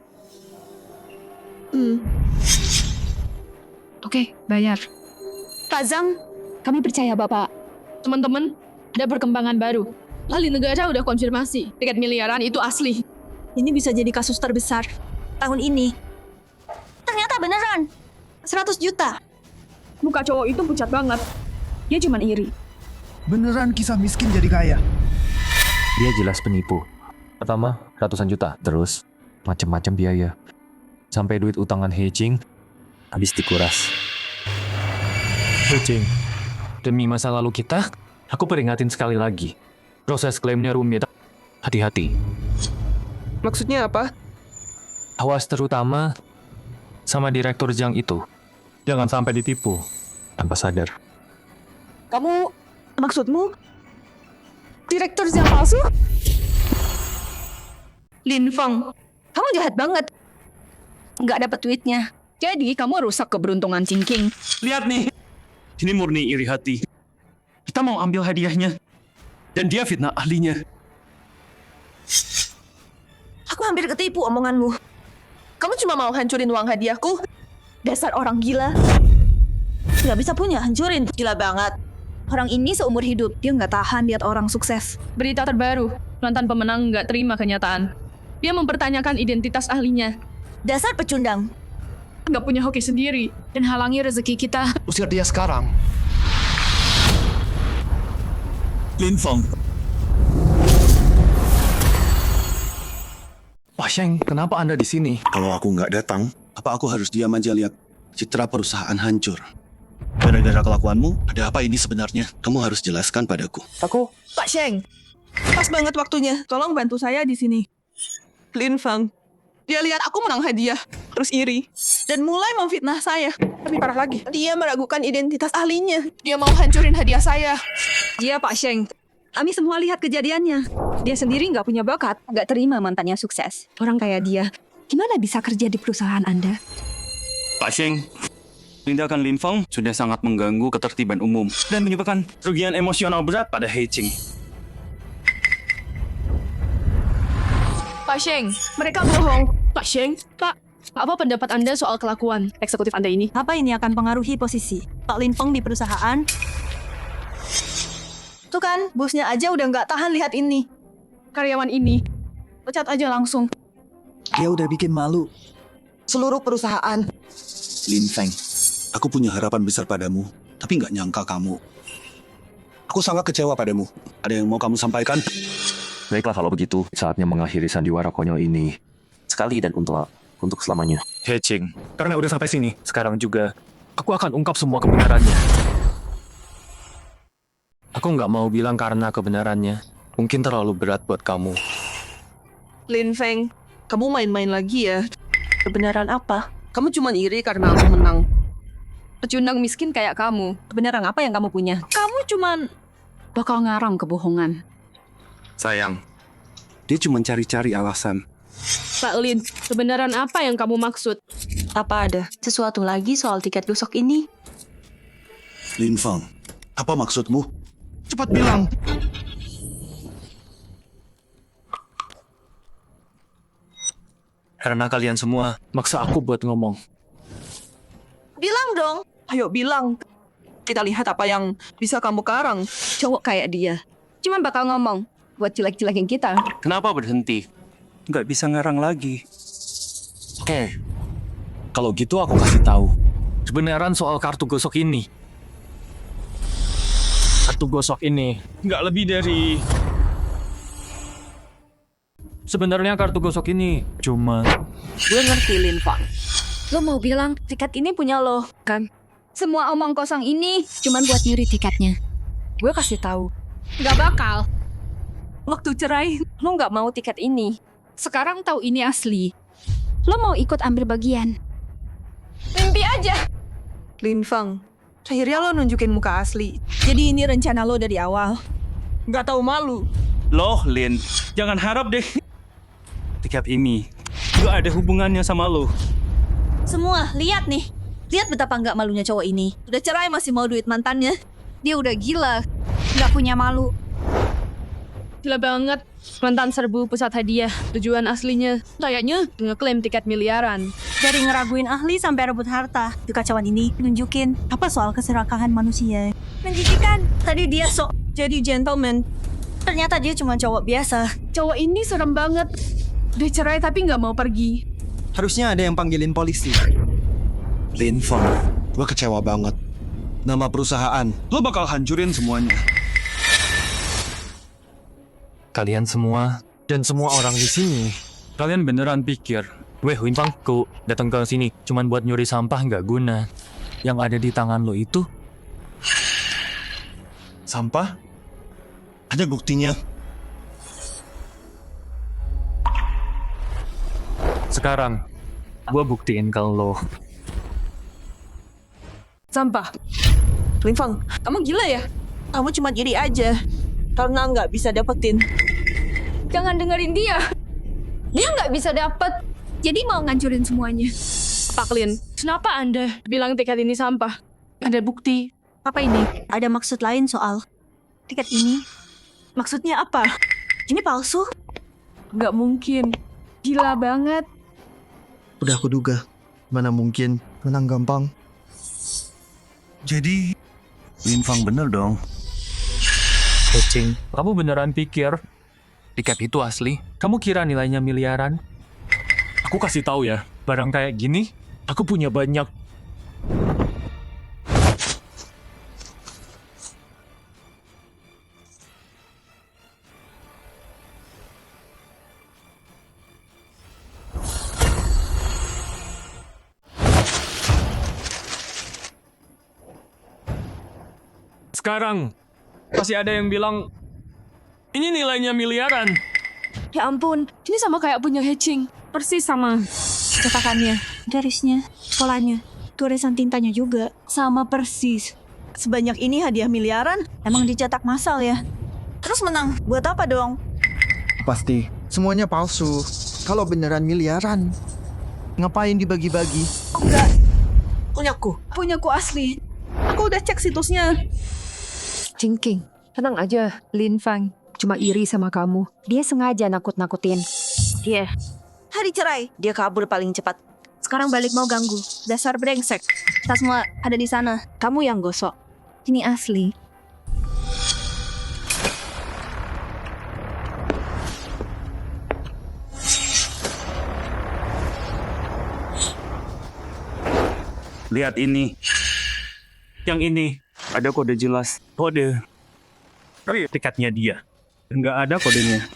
Oke, bayar. Pak Zhang, Kami percaya Bapak. Teman-teman, ada perkembangan baru. Ahli negara udah konfirmasi. Tiket miliaran itu asli. Ini bisa jadi kasus terbesar tahun ini. Ternyata beneran. 100 juta. Muka cowok itu pucat banget. Dia cuma iri. Beneran kisah miskin jadi kaya. Dia jelas penipu. Pertama, ratusan juta. Terus, macam-macam biaya. Sampai duit utangan Heiqing habis dikuras. Heiqing, demi masa lalu kita, aku peringatin sekali lagi. Proses klaimnya rumit. Hati-hati. maksudnya apa? Awas terutama sama Direktur Zhang itu. Jangan sampai ditipu tanpa sadar. Kamu, maksudmu? Direktur Zhang palsu? Lin Feng, kamu jahat banget. Nggak dapat tweetnya. Jadi kamu rusak keberuntungan Cingking. Lihat nih. Ini murni iri hati. Kita mau ambil hadiahnya. Dan dia fitnah ahlinya. Aku hampir ketipu omonganmu. Kamu cuma mau hancurin uang hadiahku? Dasar orang gila. Nggak bisa punya, hancurin. Gila banget. Orang ini seumur hidup, dia nggak tahan lihat orang sukses. Berita terbaru, mantan pemenang nggak terima kenyataan. Dia mempertanyakan identitas ahlinya. Dasar pecundang. Nggak punya hoki sendiri dan halangi rezeki kita. Usir dia sekarang. Lin Feng. Pak Sheng, kenapa Anda di sini? Kalau aku nggak datang, apa aku harus diam aja lihat citra perusahaan hancur? Gara-gara kelakuanmu, ada apa ini sebenarnya? Kamu harus jelaskan padaku. Pak Sheng, pas banget waktunya. Tolong bantu saya di sini. Lin Feng, dia lihat aku menang hadiah, terus iri, dan mulai memfitnah saya. Lebih parah lagi, dia meragukan identitas ahlinya. Dia mau hancurin hadiah saya. Iya Pak Sheng, kami semua lihat kejadiannya. Dia sendiri nggak punya bakat, nggak terima mantannya sukses. Orang kayak dia, gimana bisa kerja di perusahaan Anda? Pak Sheng, tindakan Lin Feng sudah sangat mengganggu ketertiban umum dan menyebabkan kerugian emosional berat pada Heiqing. Pak Sheng, mereka bohong. Pak Sheng, Pak, apa pendapat Anda soal kelakuan eksekutif Anda ini? Apa ini akan pengaruhi posisi Pak Lin Feng di perusahaan? Tuh kan, bosnya aja udah nggak tahan lihat ini. Karyawan ini, pecat aja langsung. Dia udah bikin malu seluruh perusahaan. Lin Feng, aku punya harapan besar padamu, tapi nggak nyangka kamu. Aku sangat kecewa padamu. Ada yang mau kamu sampaikan? Baiklah kalau begitu, saatnya mengakhiri sandiwara konyol ini. Sekali dan untuk selamanya. He Ching, karena udah sampai sini, sekarang juga aku akan ungkap semua kebenarannya. Aku nggak mau bilang karena kebenarannya. Mungkin terlalu berat buat kamu. Lin Feng, kamu main-main lagi ya. Kebenaran apa? Kamu cuma iri karena aku menang. Pecundang miskin kayak kamu. Kebenaran apa yang kamu punya? Kamu cuman bakal ngarang kebohongan. Sayang, dia cuma cari-cari alasan. Pak Lin, kebenaran apa yang kamu maksud? Apa ada sesuatu lagi soal tiket gosok ini? Lin Feng, apa maksudmu? Cepat bilang. Karena kalian semua maksa aku buat ngomong. Bilang dong. Ayo bilang. Kita lihat apa yang bisa kamu karang. Cowok kayak dia cuman bakal ngomong buat jelek-jelekin kita. Kenapa berhenti? Nggak bisa ngarang lagi. Oke, kalau gitu aku kasih tahu. Kebenaran soal kartu gosok ini. Kartu gosok ini nggak lebih dari... Sebenarnya kartu gosok ini cuma... Gue ngerti, Lin Feng. Lo mau bilang tiket ini punya lo, kan? Semua omong kosong ini cuman buat nyuri tiketnya. Gue kasih tahu, nggak bakal. Waktu cerai, lo nggak mau tiket ini. Sekarang tahu ini asli. Lo mau ikut ambil bagian. Mimpi aja. Lin Feng, akhirnya lo nunjukin muka asli. Jadi ini rencana lo dari awal. Nggak tahu malu. Loh, Lin, jangan harap deh. Tiket ini nggak ada hubungannya sama lo. Semua, lihat nih. Lihat betapa nggak malunya cowok ini. Udah cerai masih mau duit mantannya. Dia udah gila, nggak punya malu. Gila banget. Mantan serbu pusat hadiah. Tujuan aslinya kayaknya ngeklaim tiket miliaran. Dari ngeraguin ahli sampai rebut harta. Kekacauan ini nunjukin apa soal keserakahan manusia. Menjijikan. Tadi dia sok jadi gentleman. Ternyata dia cuma cowok biasa. Cowok ini serem banget. Udah cerai tapi nggak mau pergi. Harusnya ada yang panggilin polisi. Lin Feng, gue kecewa banget. Nama perusahaan, lo bakal hancurin semuanya. Kalian semua dan semua orang di sini, kalian beneran pikir, weh Lin Feng, ku datang ke sini cuman buat nyuri sampah nggak guna. Yang ada di tangan lo itu sampah? Ada buktinya. Sekarang, gua buktiin ke lo. Sampah. Lin Feng, kamu gila ya? Kamu cuma iri aja. Karena nggak bisa dapetin. Jangan dengerin dia. Dia nggak bisa dapet. Jadi mau ngancurin semuanya. Pak Lin, kenapa Anda bilang tiket ini sampah? Ada bukti. Apa ini? Ada maksud lain soal tiket ini? Maksudnya apa? Ini palsu? Nggak mungkin. Gila banget. Udah aku duga. Mana mungkin menang gampang. Jadi, Lin Feng bener dong. Kucing, kamu beneran pikir tiket itu asli? Kamu kira nilainya miliaran? Aku kasih tahu ya, barang kayak gini, aku punya banyak. Sekarang, masih ada yang bilang, ini nilainya miliaran. Ya ampun, ini sama kayak punya He Ching. Persis sama. Cetakannya, garisnya, polanya, tulisan tintanya juga. Sama persis. Sebanyak ini hadiah miliaran, emang dicetak massal ya? Terus menang, buat apa dong? Pasti semuanya palsu. Kalau beneran miliaran, ngapain dibagi-bagi? Oh enggak. Punyaku asli. Aku udah cek situsnya. Jingking, tenang aja, Lin Feng. Cuma iri sama kamu. Dia sengaja nakut-nakutin. Dia. Hari cerai. Dia kabur paling cepat. Sekarang balik mau ganggu. Dasar brengsek. Kita semua ada di sana. Kamu yang gosok. Ini asli. Lihat ini. Yang ini. Ada kode jelas. Kode. Tiketnya dia. Nggak ada kodenya.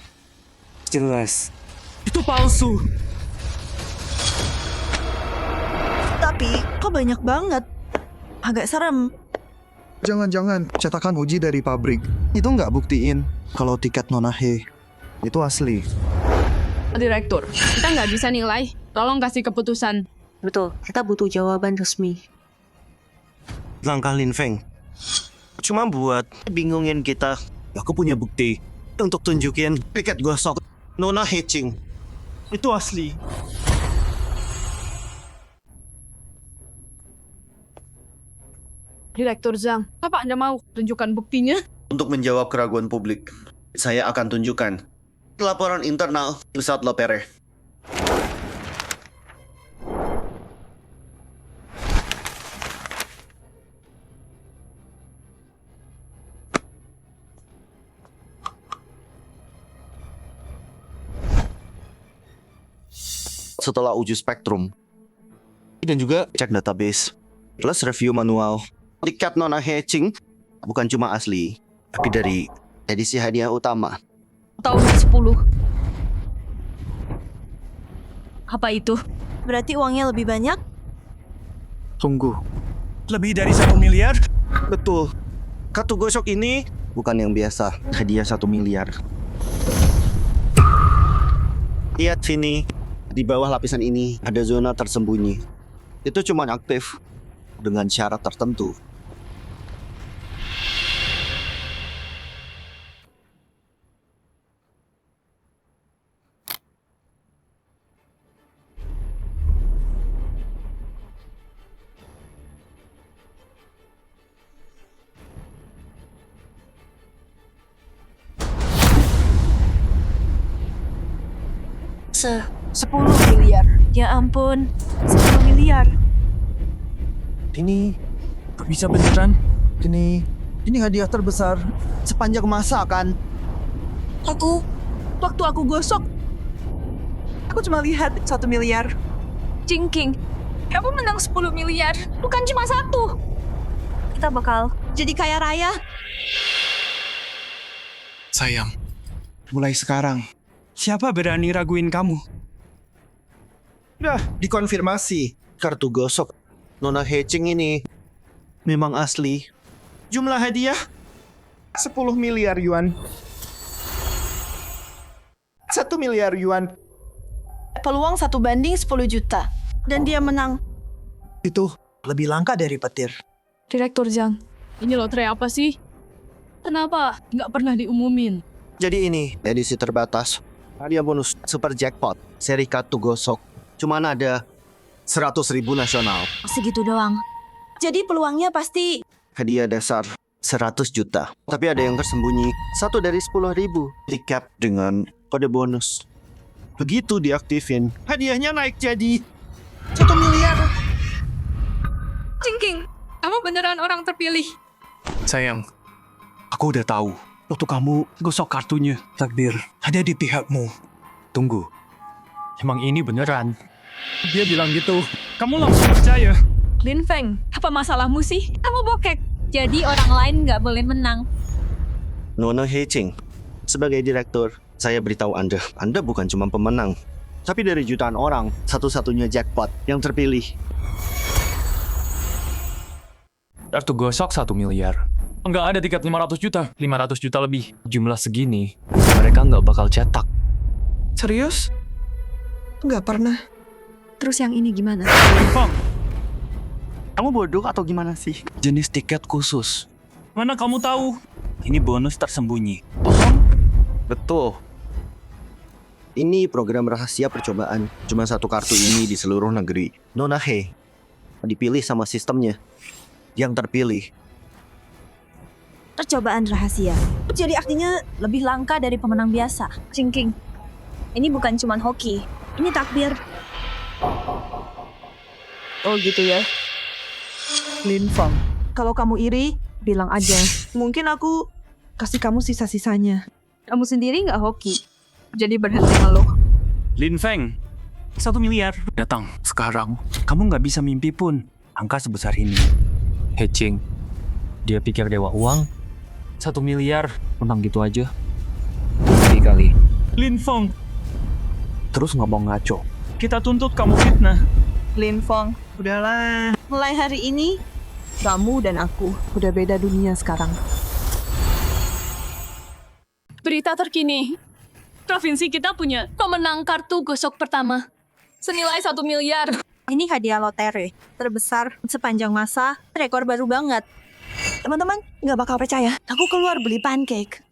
Jelas. Itu palsu. Tapi kok banyak banget. Agak serem. Jangan-jangan cetakan uji dari pabrik. Itu nggak buktiin kalau tiket Nona He itu asli. Direktur, kita nggak bisa nilai. Tolong kasih keputusan. Betul, kita butuh jawaban resmi. Langkah Lin Feng. Cuma buat bingungin kita. Aku punya bukti untuk tunjukin tiket gosok Nona Heching. Itu asli. Direktur Zhang, apa Anda mau tunjukkan buktinya? Untuk menjawab keraguan publik, saya akan tunjukkan laporan internal pusat Lopere. Setelah uji spektrum dan juga cek database plus review manual, tiket Nona Heching bukan cuma asli, tapi dari edisi hadiah utama Tahun 10. Apa itu? Berarti uangnya lebih banyak? Tunggu. Lebih dari 1 miliar? Betul. Kartu gosok ini bukan yang biasa, hadiah 1 miliar. Lihat sini, di bawah lapisan ini ada zona tersembunyi. Itu cuma aktif dengan syarat tertentu. Sepuluh miliar. Ya ampun, 10 miliar. Ini Kok bisa beneran? ini hadiah terbesar sepanjang masa kan? Waktu aku gosok, aku cuma lihat 1 miliar. Jingking, kamu menang 10 miliar, bukan cuma 1. Kita bakal jadi kaya raya. Sayang, mulai sekarang, siapa berani raguin kamu? Udah dikonfirmasi, kartu gosok Nona Heching ini memang asli. Jumlah hadiah 10 miliar yuan. 1 miliar yuan. Peluang 1 banding 10 juta. Dan dia menang. Itu lebih langka dari petir. Direktur Zhang, ini lotre apa sih? Kenapa nggak pernah diumumin? Jadi ini edisi terbatas. Hadiah bonus super jackpot seri kartu gosok. Cuman ada 100.000 nasional. Segitu doang. Jadi peluangnya pasti... Hadiah dasar 100 juta. Tapi ada yang tersembunyi. 1 dari 10.000. Di cap dengan kode bonus. Begitu diaktifin, hadiahnya naik jadi 1 miliar. Jingking, kamu beneran orang terpilih. Sayang, aku udah tahu. Waktu kamu gosok kartunya, takdir ada di pihakmu. Tunggu. Emang ini beneran? Dia bilang gitu. Kamu langsung percaya? Lin Feng, apa masalahmu sih? Kamu bokek, jadi orang lain nggak boleh menang. Nona Heching, sebagai direktur, saya beritahu Anda bukan cuma pemenang. Tapi dari jutaan orang, satu-satunya jackpot yang terpilih. Kartu gosok 1 miliar. Nggak ada tiket 500 juta. 500 juta lebih. Jumlah segini, mereka nggak bakal cetak. Serius? Nggak pernah. Terus yang ini gimana? Kamu bodoh atau gimana sih? Jenis tiket khusus. Mana kamu tahu? Ini bonus tersembunyi. Betul. Ini program rahasia percobaan. Cuma 1 kartu ini di seluruh negeri. Nona He dipilih sama sistemnya. Yang terpilih. Percobaan rahasia. Jadi artinya lebih langka dari pemenang biasa. Jingking, Ini bukan cuma hoki. Ini takdir. Oh gitu ya. Lin Feng, kalau kamu iri, bilang aja. Mungkin aku kasih kamu sisa-sisanya. Kamu sendiri nggak hoki. Jadi berhenti ngeluh. Lin Feng, 1 miliar datang sekarang. Kamu nggak bisa mimpi pun angka sebesar ini. Heching, dia pikir dewa uang. 1 miliar menang gitu aja. Kali. Lin Feng, Terus ngomong ngaco. kita tuntut kamu fitnah. Lin Feng, udahlah. Mulai hari ini, kamu dan aku udah beda dunia sekarang. Berita terkini. Provinsi kita punya pemenang kartu gosok pertama. Senilai 1 miliar. Ini hadiah lotre terbesar sepanjang masa, rekor baru banget. Teman-teman nggak bakal percaya, aku keluar beli pancake.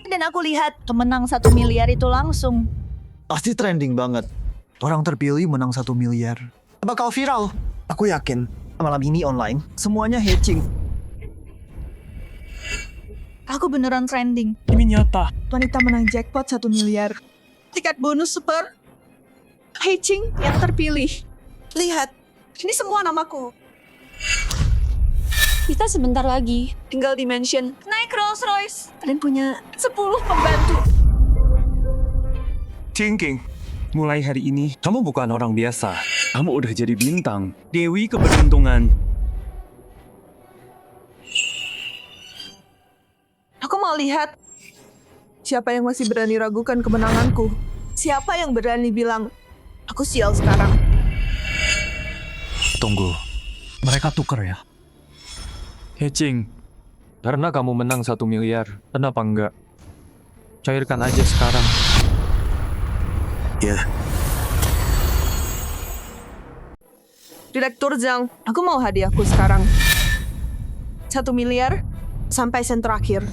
Dan aku lihat pemenang 1 miliar itu langsung. Pasti trending banget. Orang terpilih menang 1 miliar. Bakal viral. Aku yakin. Malam ini online, semuanya hatching. Aku beneran trending. Ini nyata. Wanita menang jackpot 1 miliar. Tiket bonus super. Hatching yang terpilih. Lihat, ini semua namaku. Kita sebentar lagi Tinggal dimension. naik Rolls Royce dan punya 10 pembantu. Cingking, mulai hari ini kamu bukan orang biasa. Kamu udah jadi bintang. Dewi keberuntungan. Aku mau lihat siapa yang masih berani ragukan kemenanganku. Siapa yang berani bilang, aku sial sekarang. Tunggu, mereka tuker ya? Heching, karena kamu menang 1 miliar, kenapa enggak? Cairkan aja sekarang. Ya, Direktur Zhang, aku mau hadiahku sekarang. 1 miliar sampai sen terakhir.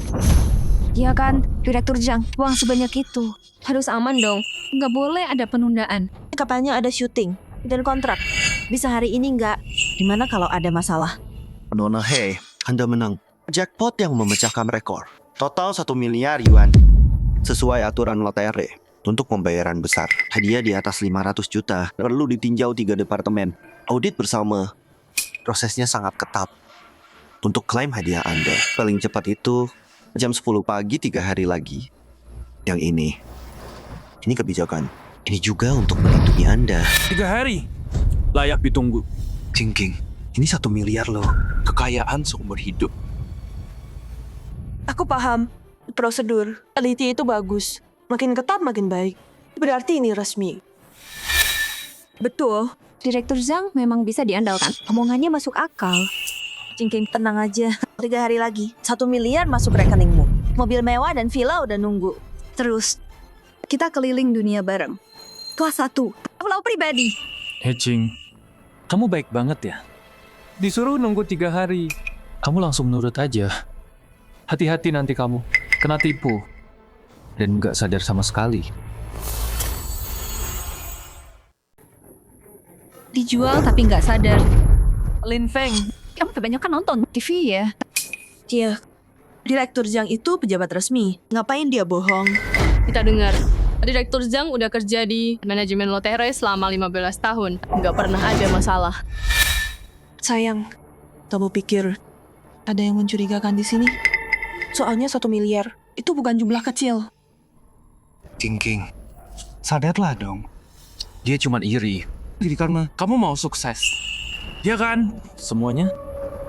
Iya kan, Direktur Zhang, uang sebanyak itu. Harus aman dong. Nggak boleh ada penundaan. Kapannya ada syuting dan kontrak. Bisa hari ini nggak? Gimana kalau ada masalah? Nona He, Anda menang. Jackpot yang memecahkan rekor. Total 1 miliar yuan. Sesuai aturan lotre. Untuk pembayaran besar, hadiah di atas 500 juta. Perlu ditinjau 3 departemen. Audit bersama. Prosesnya sangat ketat. Untuk klaim hadiah Anda, paling cepat itu jam 10 pagi 3 hari lagi. Yang ini kebijakan. Ini juga untuk melindungi Anda. 3 hari. Layak ditunggu. Cingking, ini 1 miliar loh. Kekayaan seumur hidup. Aku paham. Prosedur. Teliti itu bagus. Makin ketat makin baik. Berarti ini resmi. Betul. Direktur Zhang memang bisa diandalkan. Omongannya masuk akal. Cingking, tenang aja. 3 hari lagi, 1 miliar masuk rekeningmu. Mobil mewah dan villa udah nunggu. Terus, kita keliling dunia bareng. Kelas 1, pulau pribadi. Heching, kamu baik banget ya? Disuruh nunggu 3 hari, kamu langsung nurut aja. Hati-hati nanti kamu kena tipu dan nggak sadar sama sekali. Dijual tapi nggak sadar. Lin Feng, Kamu kebanyakan nonton TV ya? Iya. Direktur Zhang itu pejabat resmi. Ngapain dia bohong? Kita dengar, Direktur Zhang udah kerja di manajemen lotre selama 15 tahun. Nggak pernah ada masalah. Sayang, kamu pikir ada yang mencurigakan di sini? Soalnya 1 miliar itu bukan jumlah kecil. Cingking, sadarlah dong. Dia cuma iri. Jadi karena kamu mau sukses. Ya kan? Semuanya?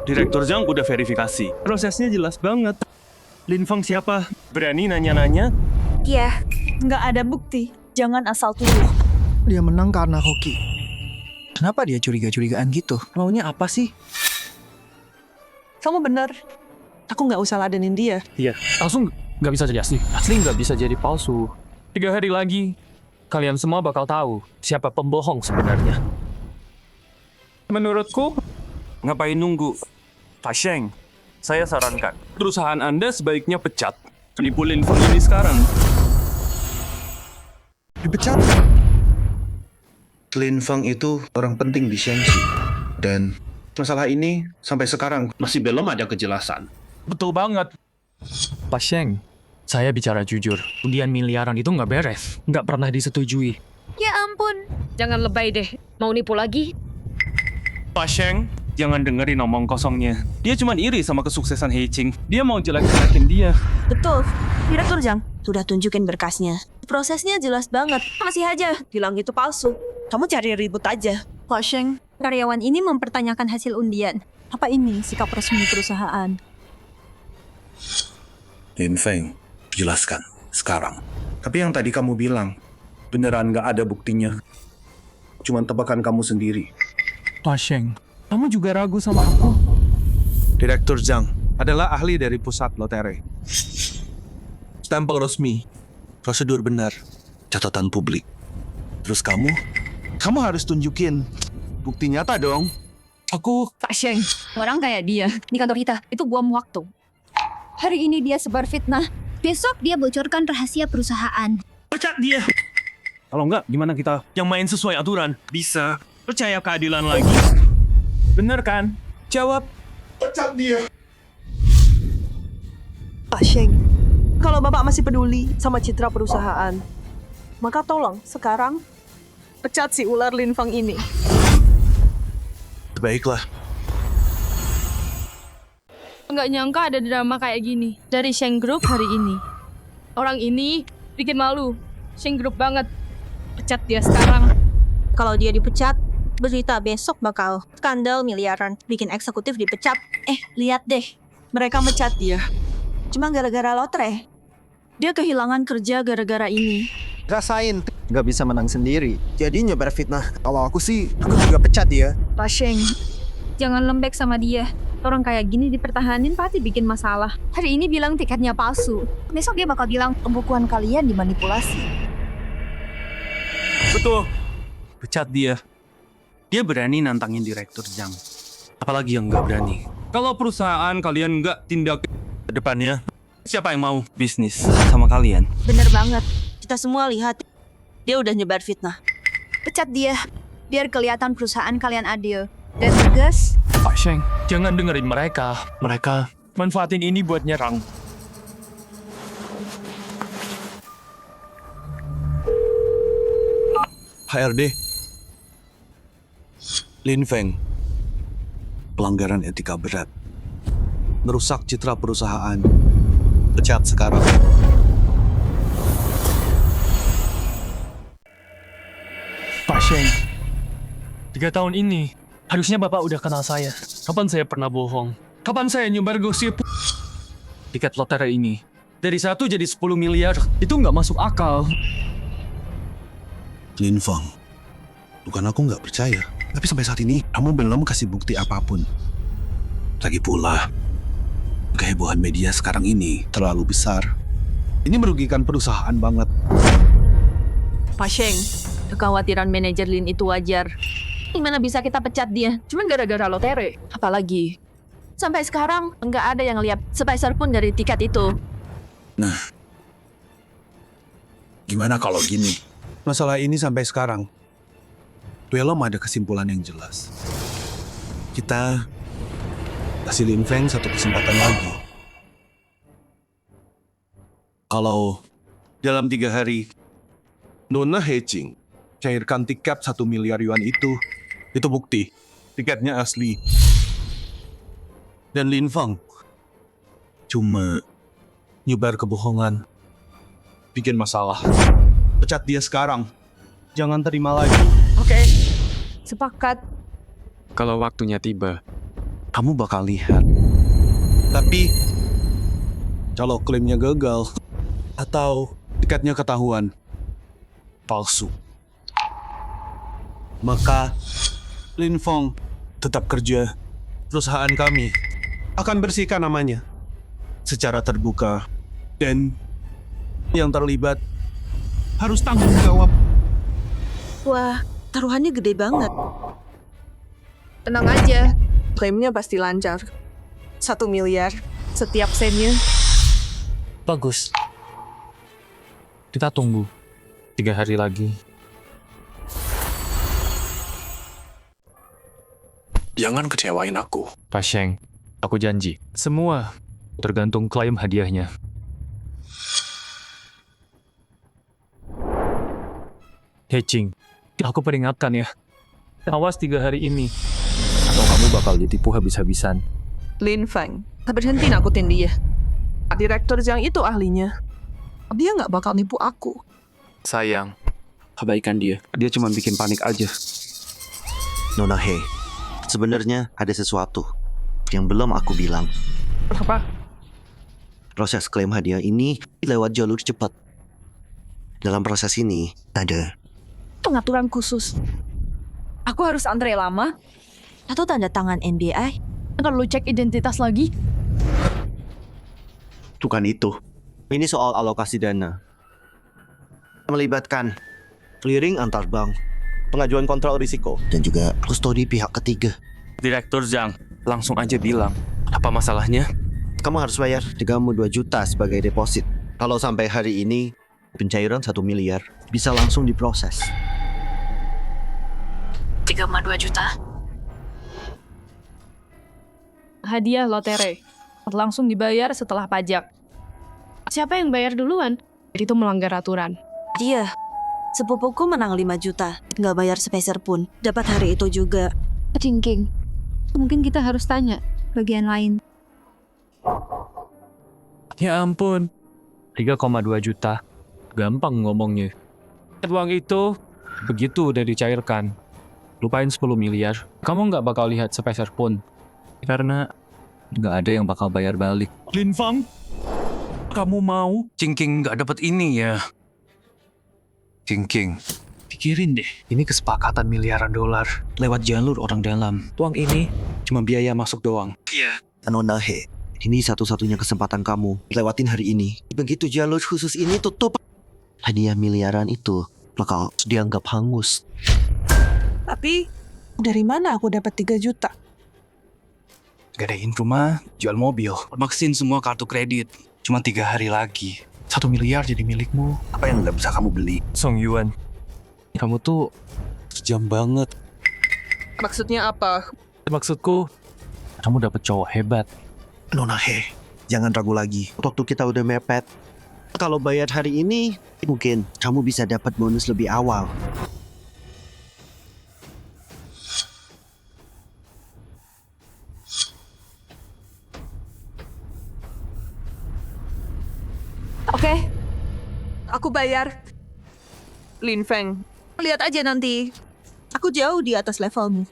Direktur Zhang udah verifikasi. Prosesnya jelas banget. Lin Feng siapa? Berani nanya-nanya? Iya, Nggak ada bukti. Jangan asal tuduh. Dia menang karena hoki. Kenapa dia curiga-curigaan gitu? Maunya apa sih? Kamu benar. Aku nggak usah ladenin dia. Iya. Langsung nggak bisa jadi asli. Asli nggak bisa jadi palsu. 3 hari lagi, kalian semua bakal tahu siapa pembohong sebenarnya. Menurutku, ngapain nunggu? Pak Sheng, saya sarankan, perusahaan Anda sebaiknya pecat. Penipu Lin Feng ini sekarang. Dipecat? Lin Feng itu orang penting di Shangxi. Dan masalah ini sampai sekarang masih belum ada kejelasan. Betul banget. Pak Sheng, Saya bicara jujur, undian miliaran itu nggak beres. Nggak pernah disetujui. Ya ampun. Jangan lebay deh. Mau nipu lagi? Pak Sheng, jangan dengerin omong kosongnya. Dia cuma iri sama kesuksesan Hei-Ching. Dia mau jelek-jelekin dia. Betul. Direktur Zhang, sudah tunjukin berkasnya. Prosesnya jelas banget. Masih aja bilang itu palsu. Kamu cari ribut aja. Pak Sheng, karyawan ini mempertanyakan hasil undian. Apa ini sikap resmi perusahaan? Lin Feng, jelaskan sekarang. Tapi yang tadi kamu bilang, beneran nggak ada buktinya. Cuman tebakan kamu sendiri. Pak Sheng, kamu juga ragu sama aku? Direktur Zhang adalah ahli dari pusat lotre. Stempel resmi, prosedur benar, catatan publik. Terus kamu harus tunjukin bukti nyata dong. Pak Sheng, orang kayak dia di kantor kita itu buang waktu. Hari ini dia sebar fitnah. Besok dia bocorkan rahasia perusahaan. Pecat dia. Kalau enggak, gimana kita yang main sesuai aturan? Bisa. Percaya keadilan lagi. Bener kan? Jawab. Pecat dia. Pak Sheng, kalau Bapak masih peduli sama citra perusahaan, maka tolong sekarang pecat si ular Lin Feng ini. Baiklah. Nggak nyangka ada drama kayak gini dari Sheng Group hari ini. Orang ini bikin malu. Sheng Group banget. Pecat dia sekarang. Kalau dia dipecat, berita besok bakal skandal miliaran. Bikin eksekutif dipecat. Lihat deh. Mereka mecat dia. Cuma gara-gara lotre. Dia kehilangan kerja gara-gara ini. Rasain, nggak bisa menang sendiri. Jadi nyebar fitnah. Kalau aku sih, aku juga pecat dia. Pak Sheng, jangan lembek sama dia. Orang kayak gini dipertahanin pasti bikin masalah. Hari ini bilang tiketnya palsu. Besok dia bakal bilang pembukuan kalian dimanipulasi. Betul. Pecat dia. Dia berani nantangin direktur Zhang. Apalagi yang nggak berani. Kalau perusahaan kalian nggak tindak ke depannya, siapa yang mau bisnis sama kalian? Bener banget. Kita semua lihat, dia udah nyebar fitnah. Pecat dia, biar kelihatan perusahaan kalian adil. Dan tegas. Pak Sheng, jangan dengerin mereka. Mereka manfaatin ini buat nyerang. HRD. Lin Feng. Pelanggaran etika berat. Merusak citra perusahaan. Pecat sekarang. Pak Sheng, 3 tahun ini, harusnya Bapak udah kenal saya. Kapan saya pernah bohong? Kapan saya nyebar gosip? Tiket lotre ini, dari 1 jadi 10 miliar, itu nggak masuk akal. Lin Feng, bukan aku nggak percaya. Tapi sampai saat ini, kamu belum kasih bukti apapun. Lagi pula, kehebohan media sekarang ini terlalu besar. Ini merugikan perusahaan banget. Pak Sheng, kekhawatiran manajer Lin itu wajar. Gimana bisa kita pecat dia? Cuma gara-gara lotre. Apalagi, sampai sekarang nggak ada yang lihat sepeser pun dari tiket itu. Nah, gimana kalau gini? Masalah ini sampai sekarang, belum ada kesimpulan yang jelas. Kita kasih Lin Feng 1 kesempatan lagi. Kalau dalam 3 hari, Nona Hei-Ching cairkan tiket 1 miliar yuan itu bukti. Tiketnya asli. Dan Lin Feng cuma nyebar kebohongan, bikin masalah. Pecat dia sekarang. Jangan terima lagi. Oke, sepakat. Kalau waktunya tiba, Kamu bakal lihat. Tapi, kalau klaimnya gagal, atau tiketnya ketahuan palsu, maka Lin Feng tetap kerja. Perusahaan kami akan bersihkan namanya secara terbuka. Dan yang terlibat harus tanggung jawab. Wah, taruhannya gede banget. Tenang aja. Klaimnya pasti lancar. 1 miliar setiap sennya. Bagus. Kita tunggu 3 hari lagi. Jangan kecewain aku. Pak Sheng, aku janji, semua tergantung klaim hadiahnya. Hei-Ching, aku peringatkan ya. Awas 3 hari ini. Atau kamu bakal ditipu habis-habisan. Lin Feng, berhenti nakutin dia. Direktur Zhang itu ahlinya. Dia nggak bakal nipu aku. Sayang, kebaikan dia. Dia cuma bikin panik aja. Nona He, sebenarnya ada sesuatu yang belum aku bilang. Apa? Proses klaim hadiah ini lewat jalur cepat. Dalam proses ini ada Pengaturan khusus. Aku harus antre lama atau tanda tangan NBI? Kalau cek identitas lagi? Bukan itu. Ini soal alokasi dana. Melibatkan clearing antar bank, pengajuan kontrol risiko, dan juga kustodi pihak ketiga. Direktur Zhang, langsung aja bilang. Apa masalahnya? Kamu harus bayar 32 juta sebagai deposit. Kalau sampai hari ini, pencairan 1 miliar bisa langsung diproses. 3,2 juta. Hadiah lotre. Langsung dibayar setelah pajak. Siapa yang bayar duluan? Itu melanggar aturan. Dia, sepupuku menang 5 juta. Nggak bayar sepeser pun. Dapat hari itu juga. Cingking, mungkin kita harus tanya bagian lain. Ya ampun. 3,2 juta. Gampang ngomongnya. Uang itu begitu udah dicairkan. Lupain 10 miliar. Kamu nggak bakal lihat sepeser pun. Karena nggak ada yang bakal bayar balik. Lin Feng, kamu mau Cingking nggak dapat ini ya? Cingking, Pikirin deh. ini kesepakatan miliaran dolar lewat jalur orang dalam. Uang ini cuma biaya masuk doang. Iya. Nona He, ini satu-satunya kesempatan kamu lewatin hari ini. Begitu jalur khusus ini tutup, hadiah miliaran itu bakal dianggap hangus. Tapi, dari mana aku dapat 3 juta? Gadain rumah, jual mobil, maksin semua kartu kredit. Cuma 3 hari lagi. 1 miliar jadi milikmu. Apa yang nggak bisa kamu beli? Song Yuan, kamu tuh sejam banget. Maksudnya apa? Maksudku, kamu dapet cowok hebat. Nona He, jangan ragu lagi. Waktu kita udah mepet. Kalau bayar hari ini, mungkin kamu bisa dapat bonus lebih awal. Oke, aku bayar. Lin Feng, lihat aja nanti. Aku jauh di atas levelmu.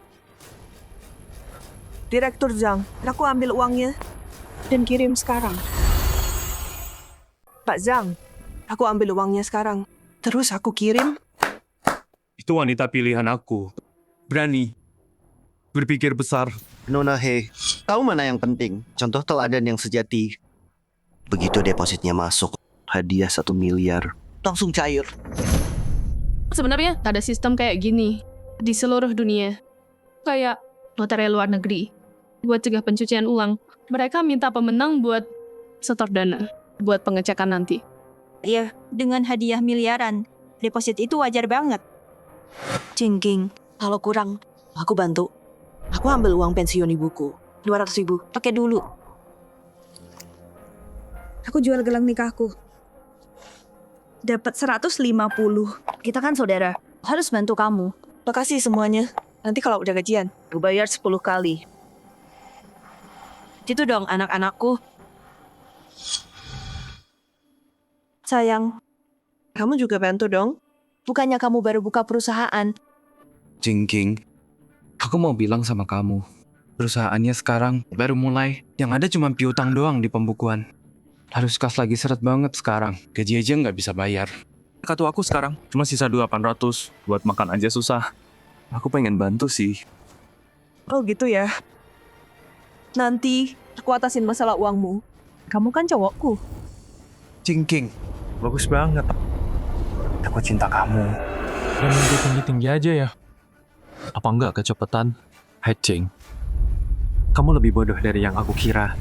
Direktur Zhang, aku ambil uangnya dan kirim sekarang. Pak Zhang, aku ambil uangnya sekarang. Terus aku kirim. Itu wanita pilihan aku. Berani. Berpikir besar. Nona He, tahu mana yang penting? Contoh teladan yang sejati. Begitu depositnya masuk, hadiah 1 miliar langsung cair. Sebenarnya ada sistem kayak gini di seluruh dunia. Kayak lotre luar negeri. Buat cegah pencucian uang, mereka minta pemenang buat setor dana, buat pengecekan nanti. Iya, dengan hadiah miliaran. Deposit itu wajar banget. Cingking, kalau kurang, aku bantu. Aku ambil uang pensiun ibuku. 200.000, pakai dulu. Aku jual gelang nikahku. Dapat 150. Kita kan saudara, harus bantu kamu. Makasih semuanya. Nanti kalau udah gajian, aku bayar 10 kali. Itu dong anak-anakku. Sayang, kamu juga bantu dong. Bukannya kamu baru buka perusahaan. Cingking, aku mau bilang sama kamu. Perusahaannya sekarang baru mulai. Yang ada cuma piutang doang di pembukuan. Harus kas lagi seret banget sekarang. Gaji aja nggak bisa bayar. Kartu aku sekarang cuma sisa 800. Buat makan aja susah. Aku pengen bantu sih. Oh gitu ya. Nanti aku atasin masalah uangmu. Kamu kan cowokku. Cingking, bagus banget. Aku cinta kamu. Dan mimpi tinggi-tinggi aja ya. Apa enggak kecepatan? Hai Cing, kamu lebih bodoh dari yang aku kira.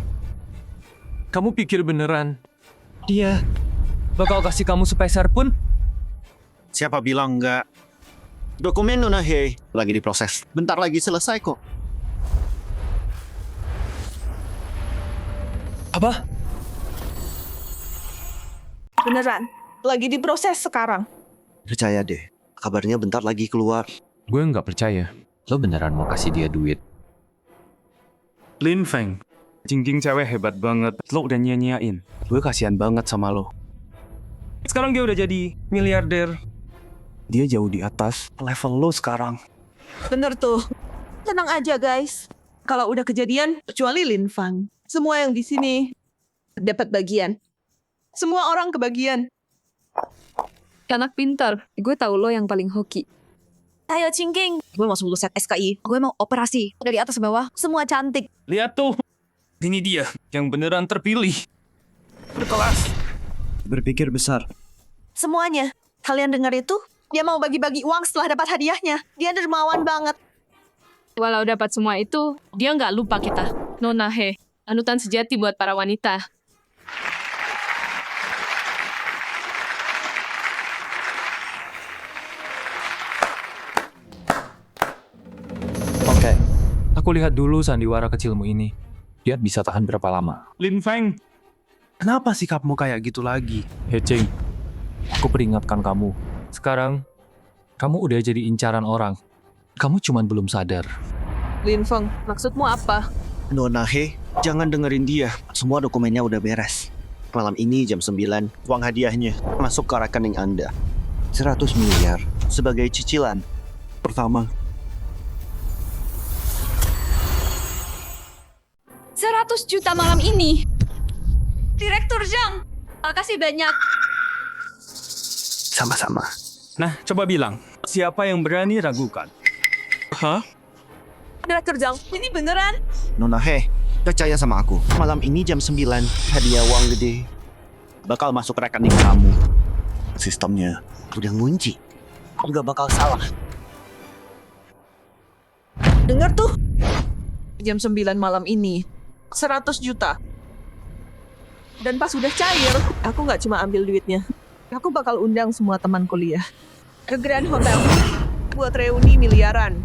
Kamu pikir beneran dia bakal kasih kamu sepeser pun? Siapa bilang enggak? Dokumen Nona He lagi diproses. Bentar lagi selesai kok. Apa? Beneran, lagi diproses sekarang. Percaya deh, Kabarnya bentar lagi keluar. Gue nggak percaya. Lo beneran mau kasih dia duit? Lin Feng, Jingking cewek hebat banget. Lo udah nyanyain. Gue kasihan banget sama lo. Sekarang dia udah jadi miliarder. Dia jauh di atas level lo sekarang. Bener tuh. Tenang aja guys. Kalau udah kejadian, kecuali Lin Fang. Semua yang di sini dapat bagian. Semua orang kebagian. Anak pintar. Gue tahu lo yang paling hoki. Ayo Cingking. Gue mau 10 set SKI. Gue mau operasi. Dari atas ke bawah, semua cantik. Lihat tuh. Ini dia yang beneran terpilih. Berkelas. Berpikir besar. Semuanya. Kalian dengar itu? Dia mau bagi-bagi uang setelah dapat hadiahnya. Dia dermawan banget. Walau dapat semua itu, dia nggak lupa kita. Nona He, anutan sejati buat para wanita. Oke. Aku lihat dulu sandiwara kecilmu ini. Dia bisa tahan berapa lama? Lin Feng, kenapa sikapmu kayak gitu lagi? Hecing, aku peringatkan kamu. Sekarang, kamu udah jadi incaran orang. Kamu cuman belum sadar. Lin Feng, maksudmu apa? Nona He, jangan dengerin dia. Semua dokumennya udah beres. Malam ini jam 9, uang hadiahnya masuk ke rekening Anda. 100 miliar sebagai cicilan. Pertama, 100 juta malam ini. Direktur Zhang, makasih banyak. sama-sama. Nah, coba bilang, siapa yang berani ragukan? Hah? Direktur Zhang, ini beneran? Nona He, percaya sama aku. Malam ini jam 9, hadiah uang gede bakal masuk rekening kamu. Sistemnya udah ngunci. Nggak bakal salah. Dengar tuh. Jam 9 malam ini. 100 juta. Dan pas udah cair, aku nggak cuma ambil duitnya. Aku bakal undang semua teman kuliah ke Grand Hotel buat reuni miliaran.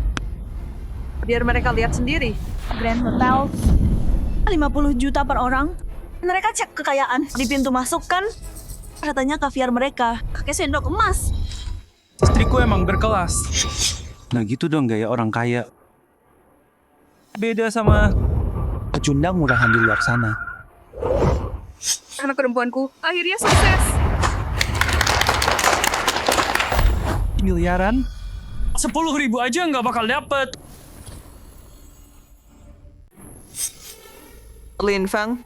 Biar mereka lihat sendiri. Grand Hotel 50 juta per orang. Mereka cek kekayaan di pintu masuk kan. Katanya kaviar mereka pakai sendok emas. Istriku emang berkelas. Nah gitu dong gaya orang kaya. Beda sama pecundang murahan di luar sana. Anak perempuanku akhirnya sukses. Miliaran? 10.000 aja nggak bakal dapet. Lin Fang,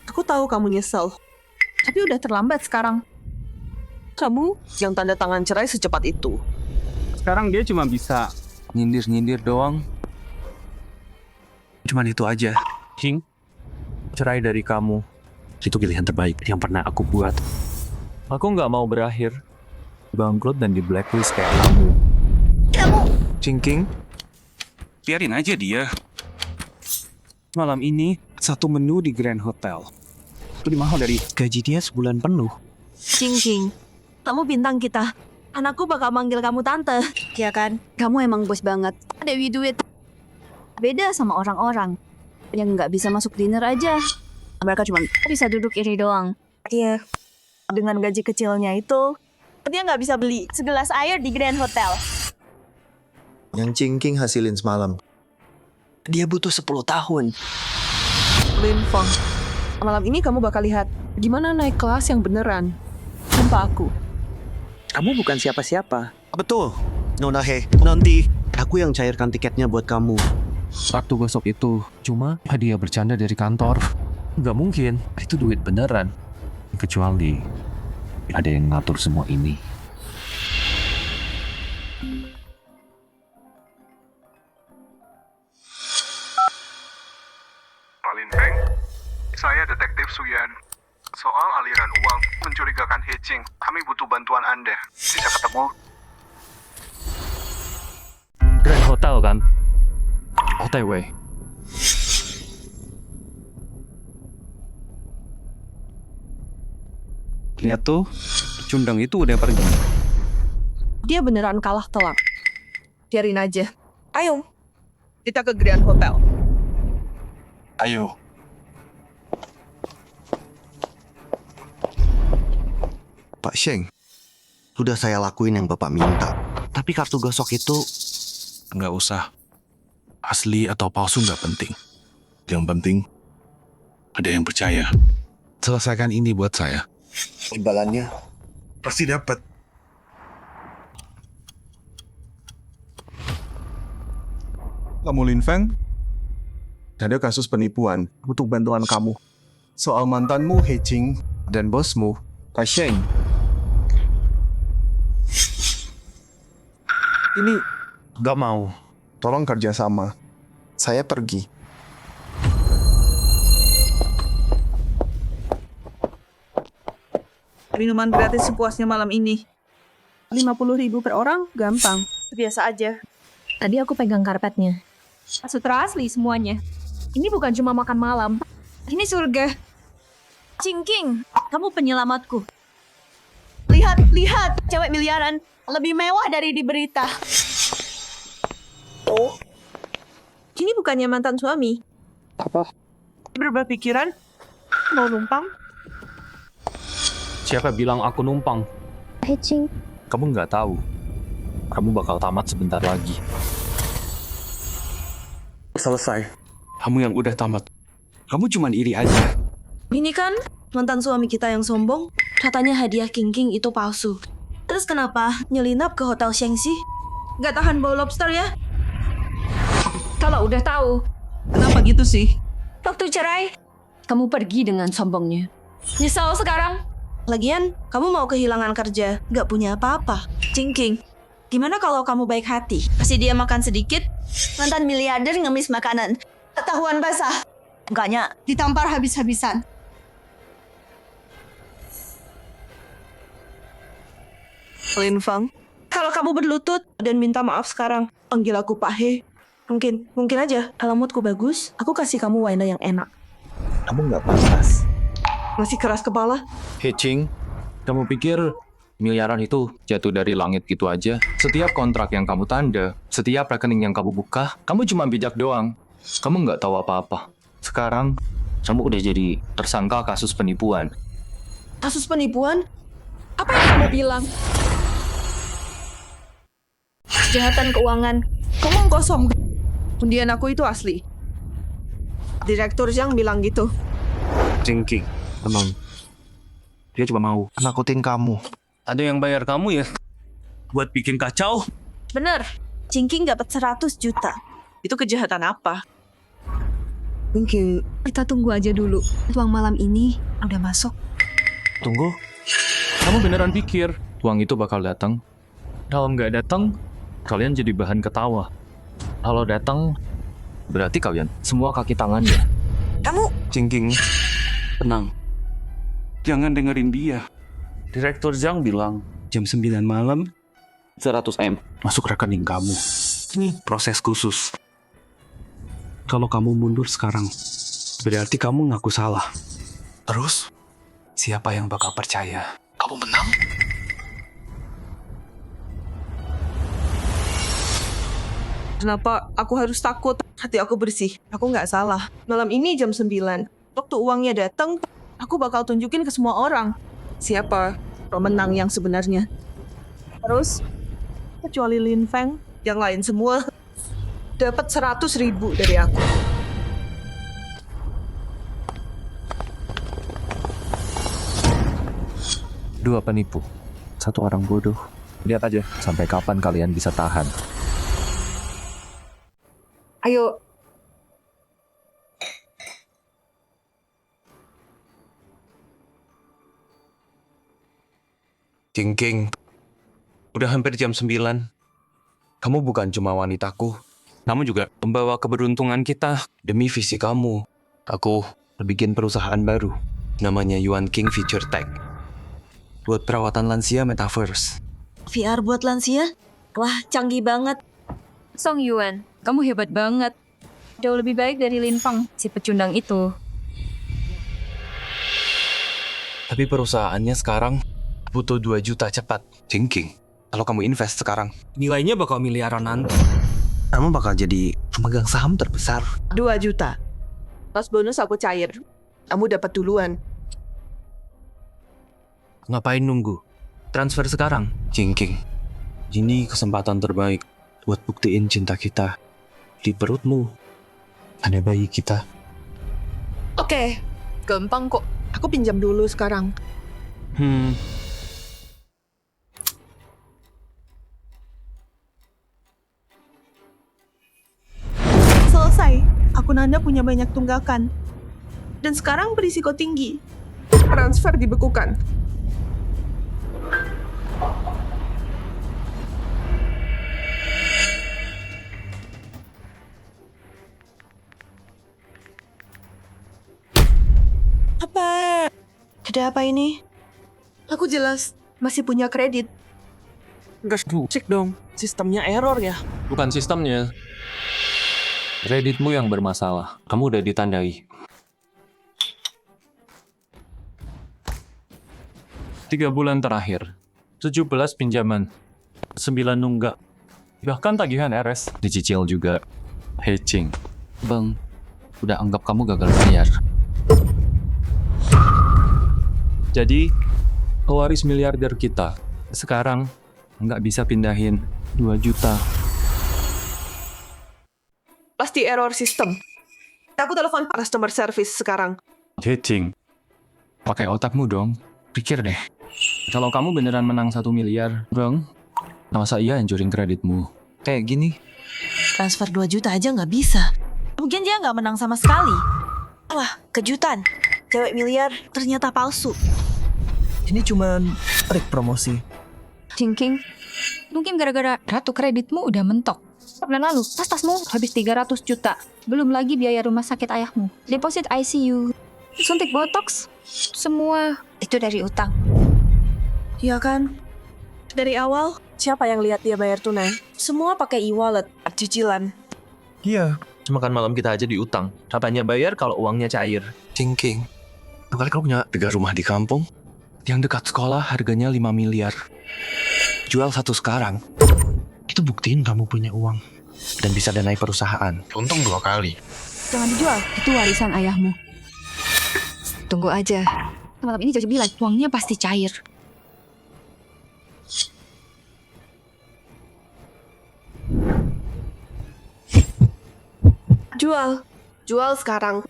aku tahu kamu nyesel. Tapi udah terlambat sekarang. Kamu yang tanda tangan cerai secepat itu. Sekarang dia cuma bisa nyindir-nyindir doang. Cuman itu aja. King, cerai dari kamu. Itu pilihan terbaik yang pernah aku buat. Aku nggak mau berakhir bangkrut dan di blacklist kayak kamu. Cingking, biarin aja dia. Malam ini, satu menu di Grand Hotel. Lebih mahal dari gaji dia sebulan penuh. Cing, kamu bintang kita. Anakku bakal manggil kamu tante. Ya kan? Kamu emang bos banget. Dewi duit. Beda sama orang-orang yang nggak bisa masuk dinner aja. Mereka cuma bisa duduk iri doang. Iya. Dengan gaji kecilnya itu, dia nggak bisa beli segelas air di Grand Hotel. Yang Cingking hasilin semalam. Dia butuh 10 tahun. Lin Fang, malam ini kamu bakal lihat gimana naik kelas yang beneran. Tanpa aku. Kamu bukan siapa-siapa. Betul, Nona He. Nanti aku yang cairkan tiketnya buat kamu. Waktu gosok itu cuma hadiah bercanda dari kantor. Nggak mungkin, itu duit beneran. Kecuali ada yang ngatur semua ini. Pak Lin Feng, saya Detektif Suyan. Soal aliran uang mencurigakan Hecing, kami butuh bantuan Anda. Bisa ketemu? Grand Hotel kan? OTW. Lihat tuh, pecundang itu udah pergi. Dia beneran kalah telak. Biarin aja. Ayo, kita ke Grand Hotel. Ayo. Pak Sheng, Sudah saya lakuin yang Bapak minta. Tapi kartu gosok itu... Nggak usah. Asli atau palsu nggak penting. Yang penting, ada yang percaya. Selesaikan ini buat saya. Imbalannya Pasti dapat. Kamu Lin Feng? Ada kasus penipuan. Butuh bantuan kamu. Soal mantanmu He Jing dan bosmu Tai Sheng. Ini gak mau. Tolong kerjasama. Saya pergi. Minuman gratis sepuasnya malam ini. 50.000 per orang, gampang. Biasa aja. Tadi aku pegang karpetnya. Sutra asli semuanya. Ini bukan cuma makan malam. Ini surga. Cingking, kamu penyelamatku. Lihat, lihat, cewek miliaran lebih mewah dari di berita. Oh, ini bukannya mantan suami? Apa? Berubah pikiran? Mau numpang? Siapa bilang aku numpang? He Jing. Kamu nggak tahu. Kamu bakal tamat sebentar lagi. Selesai. Kamu yang udah tamat. Kamu cuman iri aja. Ini kan mantan suami kita yang sombong. Katanya hadiah King itu palsu. Terus kenapa nyelinap ke Hotel Shengxi? Gak tahan bau lobster ya? Kalau udah tahu, kenapa gitu sih? waktu cerai, kamu pergi dengan sombongnya. Nyesal sekarang? Lagian, kamu mau kehilangan kerja, gak punya apa-apa. Cingking, gimana kalau kamu baik hati? Kasih dia makan sedikit, mantan miliarder ngemis makanan. Ketahuan basah. Enggaknya, ditampar habis-habisan. Lin Feng, kalau kamu berlutut dan minta maaf sekarang, panggil aku Pak He. Mungkin aja, kalau moodku bagus, aku kasih kamu wine yang enak. Kamu nggak pantas. Masih keras kepala? He Jing, kamu pikir miliaran itu jatuh dari langit gitu aja? Setiap kontrak yang kamu tanda, setiap rekening yang kamu buka, kamu cuma bijak doang. Kamu nggak tahu apa-apa. Sekarang, kamu udah jadi tersangka kasus penipuan. Kasus penipuan? Apa yang kamu bilang? Kejahatan keuangan. Ngomong kosong. Undian aku itu asli. Direktur Zhang bilang gitu. Cingking, tenang. Dia cuma mau nakutin kamu. Ada yang bayar kamu ya? Buat bikin kacau? Bener, Cingking dapat 100 juta. Itu kejahatan apa? Mungkin kita tunggu aja dulu. Uang malam ini udah masuk. Tunggu. Kamu beneran pikir uang itu bakal datang? Kalau nggak datang, kalian jadi bahan ketawa. Kalau datang, berarti kalian semua kaki tangannya. Kamu... Cingking, tenang. Jangan dengerin dia. Direktur Zhang bilang, jam 9 malam, 100M masuk rekening kamu. Ini proses khusus. Kalau kamu mundur sekarang, berarti kamu ngaku salah. Terus, siapa yang bakal percaya? Kamu menang? Kenapa aku harus takut? Hati aku bersih. Aku nggak salah. Malam ini jam 9. Waktu uangnya datang, aku bakal tunjukin ke semua orang. Siapa pemenang yang sebenarnya. Terus, kecuali Lin Feng, yang lain semua dapat 100.000 dari aku. Dua penipu, satu orang bodoh. Lihat aja sampai kapan kalian bisa tahan. Ayo. Cingking, udah hampir jam 9. Kamu bukan cuma wanitaku. Kamu juga membawa keberuntungan kita demi visi kamu. Aku bikin perusahaan baru. Namanya Yuan King Future Tech. Buat perawatan lansia metaverse. VR buat lansia? Wah, canggih banget. Song Yuan, kamu hebat banget. Jauh lebih baik dari Lin Feng, si pecundang itu. Tapi perusahaannya sekarang butuh 2 juta cepat. Cingking, kalau kamu invest sekarang, nilainya bakal miliaran nanti. Kamu bakal jadi pemegang saham terbesar. 2 juta. Pas bonus aku cair. Kamu dapat duluan. Ngapain nunggu? Transfer sekarang. Jingking, ini kesempatan terbaik buat buktiin cinta kita. Di perutmu ada bayi kita. Oke, gampang kok. Aku pinjam dulu sekarang. Selesai. Akun Anda punya banyak tunggakan. Dan sekarang berisiko tinggi. Transfer dibekukan. Apa? Ada apa ini? Aku jelas masih punya kredit. Enggak, cek dong. Sistemnya error ya. Bukan sistemnya. Kreditmu yang bermasalah. Kamu udah ditandai. 3 bulan terakhir. 17 pinjaman. 9 nunggak. Bahkan tagihan RS. Dicicil juga. Hatching. Bang, udah anggap kamu gagal bayar. Jadi, pewaris miliarder kita sekarang nggak bisa pindahin 2 juta. Pasti error sistem. Aku telepon customer service sekarang. Hatching. Pakai otakmu dong. Pikir deh. Kalau kamu beneran menang 1 miliar, Bang, masa iya hancurin kreditmu? Kayak gini. Transfer 2 juta aja nggak bisa. Mungkin dia nggak menang sama sekali. Wah, kejutan. Cewek miliar ternyata palsu. Ini cuman trik promosi. Jingking, mungkin gara-gara kartu kreditmu udah mentok. Bulan lalu, tas-tasmu habis 300 juta. Belum lagi biaya rumah sakit ayahmu, deposit ICU, suntik botox, semua itu dari utang. Iya kan? Dari awal, siapa yang lihat dia bayar tunai? Semua pakai e-wallet, cicilan. Iya, makan malam kita aja diutang. Katanya bayar kalau uangnya cair. Jingking, kali kau punya 3 rumah di kampung? Yang dekat sekolah harganya 5 miliar. Jual 1 sekarang. Itu buktiin kamu punya uang. Dan bisa danai perusahaan. Untung 2 kali. Jangan dijual, itu warisan ayahmu. Tunggu aja. Malam ini Jojo bilang uangnya pasti cair. Jual sekarang.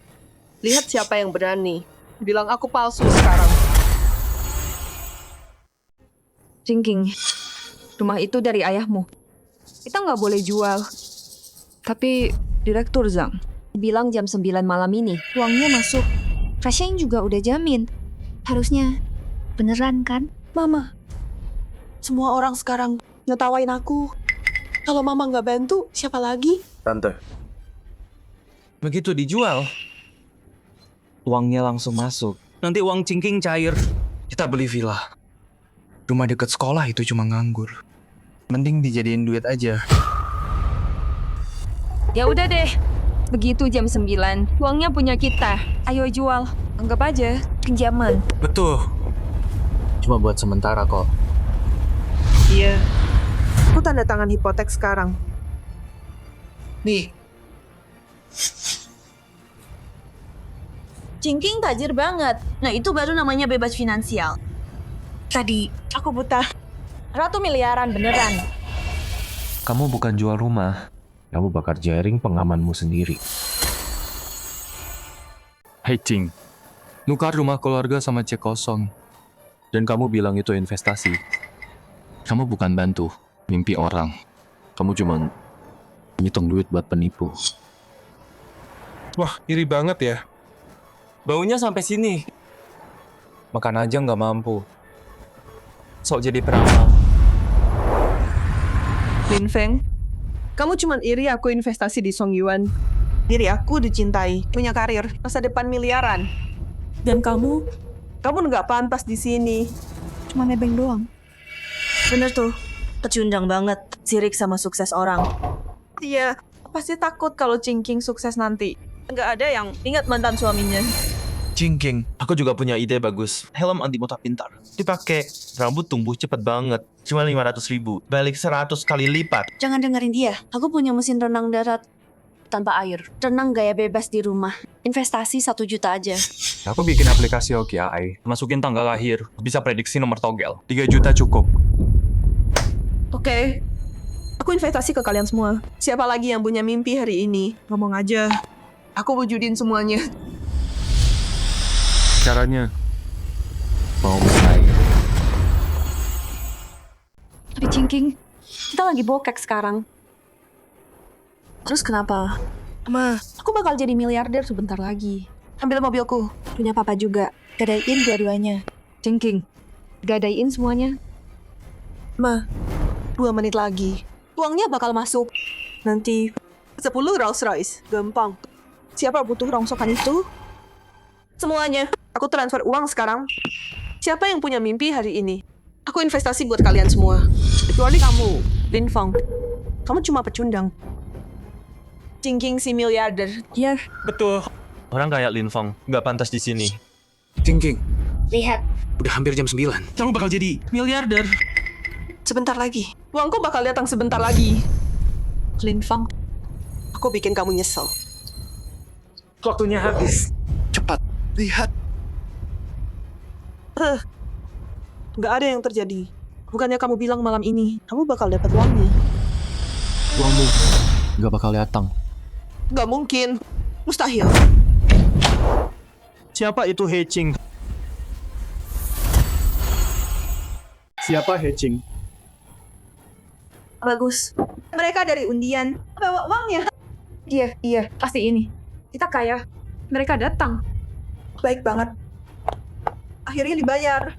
Lihat siapa yang berani. Bilang aku palsu sekarang. Jingking, rumah itu dari ayahmu. Kita nggak boleh jual. Tapi Direktur Zhang bilang jam 9 malam ini uangnya masuk. Rasheng juga udah jamin. Harusnya beneran kan? Mama, semua orang sekarang ngetawain aku. Kalau Mama nggak bantu, siapa lagi? Tante. Begitu dijual, Uangnya langsung masuk. nanti uang Jingking cair. Kita beli villa. Rumah dekat sekolah itu cuma nganggur. Mending dijadiin duit aja. Ya udah deh. Begitu jam 9, uangnya punya kita. Ayo jual. Anggap aja pinjaman. Betul. Cuma buat sementara kok. Iya. Aku tanda tangan hipotek sekarang. Nih. Jingking tajir banget. Nah itu baru namanya bebas finansial. Tadi aku buta. Ratu miliaran beneran. Kamu bukan jual rumah. Kamu bakar jaring pengamanmu sendiri. Hatching. Nukar rumah keluarga sama cek kosong. Dan kamu bilang itu investasi. Kamu bukan bantu mimpi orang. Kamu cuma ngitung duit buat penipu. Wah, iri banget ya. Baunya sampai sini. Makan aja nggak mampu. Sok jadi peramal. Lin Feng, kamu cuman iri aku investasi di Song Yuan. Diri aku dicintai, punya karir, masa depan miliaran. Dan kamu nggak pantas di sini. Cuma nebeng doang. Bener tuh, pecundang banget. Sirik sama sukses orang. Iya, pasti takut kalau Jingking sukses nanti. Nggak ada yang ingat mantan suaminya. Jingking, aku juga punya ide bagus. Helm anti muta pintar. Dipakai, rambut tumbuh cepet banget. Cuma 500.000, balik 100 kali lipat. Jangan dengerin dia. Aku punya mesin renang darat. tanpa air. Renang gaya bebas di rumah. Investasi 1 juta aja. Aku bikin aplikasi OKI, masukin tanggal lahir, bisa prediksi nomor togel. 3 juta cukup. Oke. Aku investasi ke kalian semua. Siapa lagi yang punya mimpi hari ini? Ngomong aja. Aku wujudin semuanya. Caranya mau mulai. Tapi Cingking, kita lagi bokek sekarang. Terus kenapa? Ma, aku bakal jadi miliarder sebentar lagi. Ambil mobilku. Punya papa juga. Gadaiin dua-duanya. Cingking, gadaiin semuanya. Ma, 2 menit lagi. Uangnya bakal masuk. Nanti 10 Rolls Royce. Gampang. Siapa butuh rongsokan itu? Semuanya. Aku transfer uang sekarang. Siapa yang punya mimpi hari ini? Aku investasi buat kalian semua. Kecuali kamu, Lin Feng. Kamu cuma pecundang. Cingking si miliarder. Iya. Betul. Orang kayak Lin Feng nggak pantas di sini. Cingking, Lihat. udah hampir jam 9. Kamu bakal jadi miliarder. Sebentar lagi. Uangku bakal datang sebentar lagi. Lin Feng, aku bikin kamu nyesel. Waktunya habis. Cepat, lihat. Nggak ada yang terjadi. Bukannya kamu bilang malam ini, kamu bakal dapat uangnya. Uangmu nggak bakal datang. Nggak mungkin. Mustahil. Siapa itu Heching? Siapa Heching? Bagus. Mereka dari undian. Bawa uangnya. Iya, pasti ini. Kita kaya. Mereka datang. Baik banget. Akhirnya dibayar.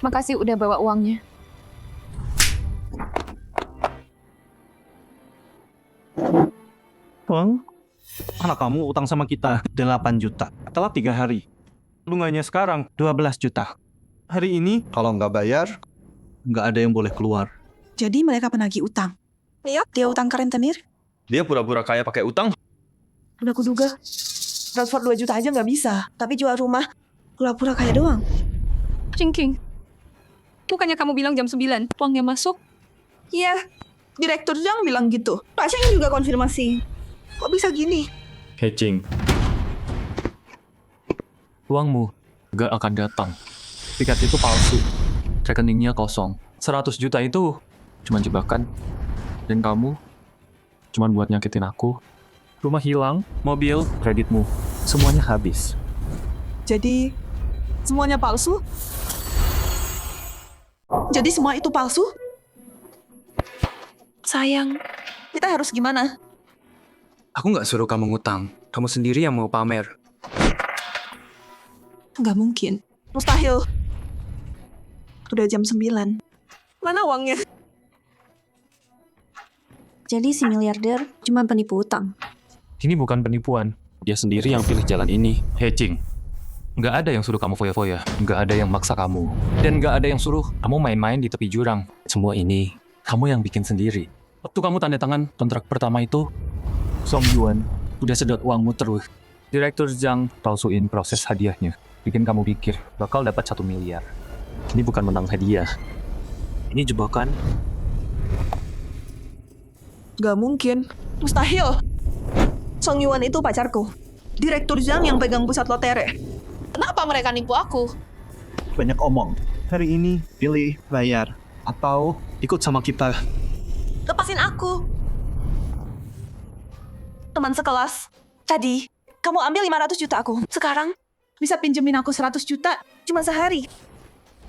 Makasih udah bawa uangnya. Bang, anak kamu utang sama kita 8 juta. Telat 3 hari. Bunganya sekarang 12 juta. Hari ini, kalau nggak bayar, nggak ada yang boleh keluar. Jadi mereka penagih utang. Iya, dia utang ke rentenir. Dia pura-pura kaya pakai utang. Udah kuduga. Transfer 2 juta aja nggak bisa. Tapi jual rumah, pura-pura kaya doang. Cingking, bukannya kamu bilang jam 9 uangnya masuk? Iya, Direktur Zhang bilang gitu. Pak Sheng juga konfirmasi. Kok bisa gini? Heching. Uangmu gak akan datang. Tiket itu palsu. Rekeningnya kosong. 100 juta itu cuma jebakan. Dan kamu cuma buat nyakitin aku. Rumah hilang, mobil, kreditmu. Semuanya habis. Jadi, semuanya palsu? Jadi semua itu palsu? Sayang, kita harus gimana? Aku nggak suruh kamu ngutang. Kamu sendiri yang mau pamer. Nggak mungkin. Mustahil. Udah jam 9. Mana uangnya? Jadi si miliarder cuma penipu utang. Ini bukan penipuan. Dia sendiri yang pilih jalan ini. Heching. Nggak ada yang suruh kamu foya-foya. Nggak ada yang maksa kamu. Dan nggak ada yang suruh kamu main-main di tepi jurang. Semua ini kamu yang bikin sendiri. Waktu kamu tanda tangan kontrak pertama itu, Song Yuan udah sedot uangmu terus. Direktur Zhang palsuin proses hadiahnya. Bikin kamu pikir bakal dapat 1 miliar. Ini bukan menang hadiah. Ini jebakan. Nggak mungkin. Mustahil. Song Yuan itu pacarku. Direktur Zhang yang pegang pusat lotere. Kenapa mereka nipu aku? Banyak omong. Hari ini pilih bayar atau ikut sama kita. Lepasin aku. Teman sekelas. Tadi, kamu ambil 500 juta aku. Sekarang, bisa pinjemin aku 100 juta cuma sehari.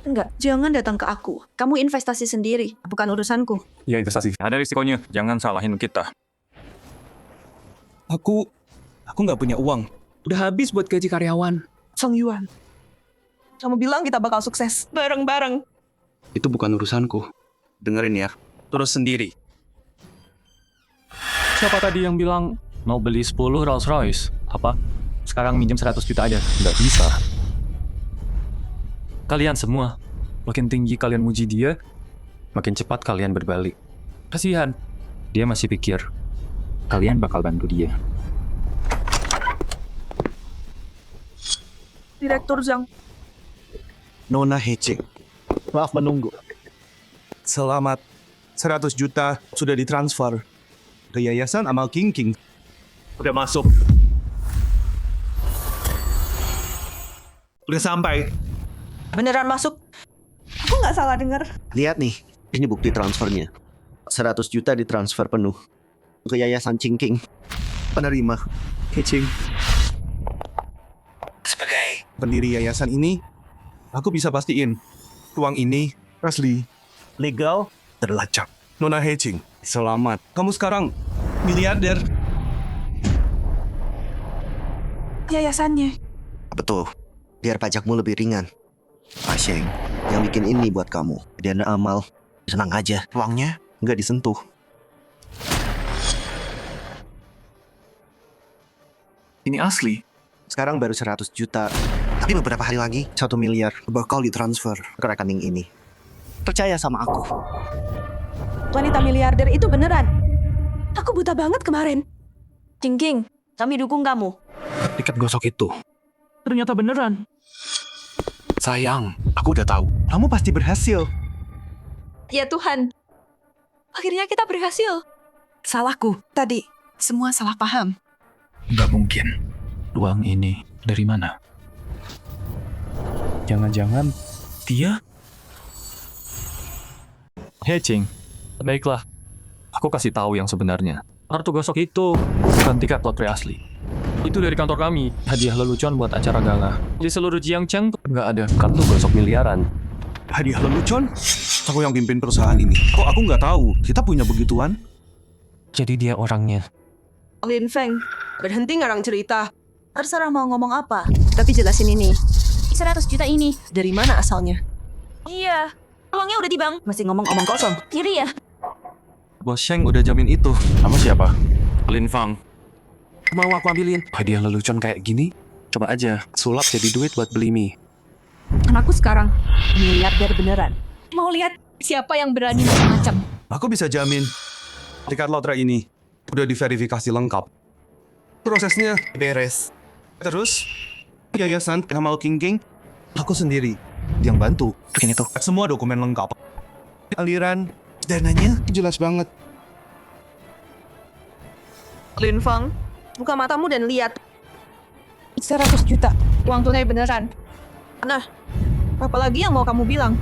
Enggak, jangan datang ke aku. Kamu investasi sendiri, bukan urusanku. Ya investasi. Ada risikonya. Jangan salahin kita. Aku nggak punya uang. Udah habis buat gaji karyawan. Song Yuan, kamu bilang kita bakal sukses bareng-bareng. Itu bukan urusanku. Dengerin ya. Terus sendiri. Siapa tadi yang bilang mau beli 10 Rolls Royce? Apa? Sekarang minjem 100 juta aja? Nggak bisa. Kalian semua, makin tinggi kalian muji dia, makin cepat kalian berbalik. Kasihan, dia masih pikir kalian bakal bantu dia. Direktur Zhang. Nona Heching. Maaf menunggu. Selamat 100 juta sudah ditransfer ke Yayasan Amal King. Udah masuk. Udah sampai. Beneran masuk? Aku nggak salah dengar. Lihat nih, ini bukti transfernya. 100 juta ditransfer penuh ke Yayasan Cingking. Penerima Heching. Sebagai pendiri yayasan ini, aku bisa pastiin uang ini asli, legal, terlacak. Nona Heching, selamat. Kamu sekarang miliarder. Yayasannya. Betul, biar pajakmu lebih ringan. Pak Sheng, yang bikin ini buat kamu. Diana Amal, senang aja. Uangnya nggak disentuh. Ini asli. Sekarang baru 100 juta. Tapi beberapa hari lagi 1 miliar bakal ditransfer ke rekening ini. Percaya sama aku. Wanita miliarder itu beneran. Aku buta banget kemarin. Cingking, kami dukung kamu. Tiket gosok itu. Ternyata beneran. Sayang, aku udah tahu. Kamu pasti berhasil. Ya Tuhan, akhirnya kita berhasil. Salahku. Tadi, semua salah paham. Nggak mungkin. Uang ini dari mana? Jangan-jangan dia? Heching, baiklah. Aku kasih tahu yang sebenarnya. Kartu gosok itu bukan tiket lotre asli. Itu dari kantor kami. Hadiah lelucon buat acara gala. Di seluruh Jiangcheng nggak ada kartu gosok miliaran. Hadiah lelucon? Aku yang pimpin perusahaan ini. Kok aku nggak tahu? Kita punya begituan? Jadi dia orangnya. Lin Feng, berhenti ngarang cerita. Terserah mau ngomong apa. Tapi jelasin ini. 100 juta ini. Dari mana asalnya? Iya, uangnya udah di bank. Masih ngomong omong kosong. Kiri ya? Bos Sheng udah jamin itu. Kamu siapa? Lin Fang. Mau aku ambilin? Hadiah lelucon kayak gini? Coba aja, sulap jadi duit buat beli mie. Anakku sekarang miliarder beneran. Mau lihat siapa yang berani macam-macam. Aku bisa jamin tiket lotre ini udah diverifikasi lengkap. Prosesnya beres. Terus, Yayasan Amal King, aku sendiri yang bantu. Bikin itu. Semua dokumen lengkap. Aliran dananya jelas banget. Lin Feng, buka matamu dan lihat. 100 juta. Uang tunai beneran. Nah, apalagi yang mau kamu bilang?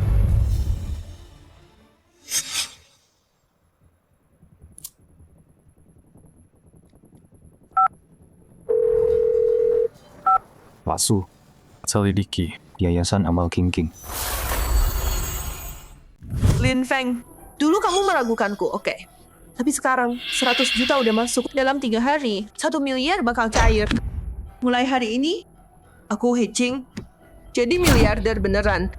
Palsu. Selidiki Yayasan Amal King. Lin Feng, dulu kamu meragukanku, oke. Tapi sekarang 100 juta udah masuk. Dalam 3 hari, 1 miliar bakal cair. Mulai hari ini, aku Heching jadi miliarder beneran.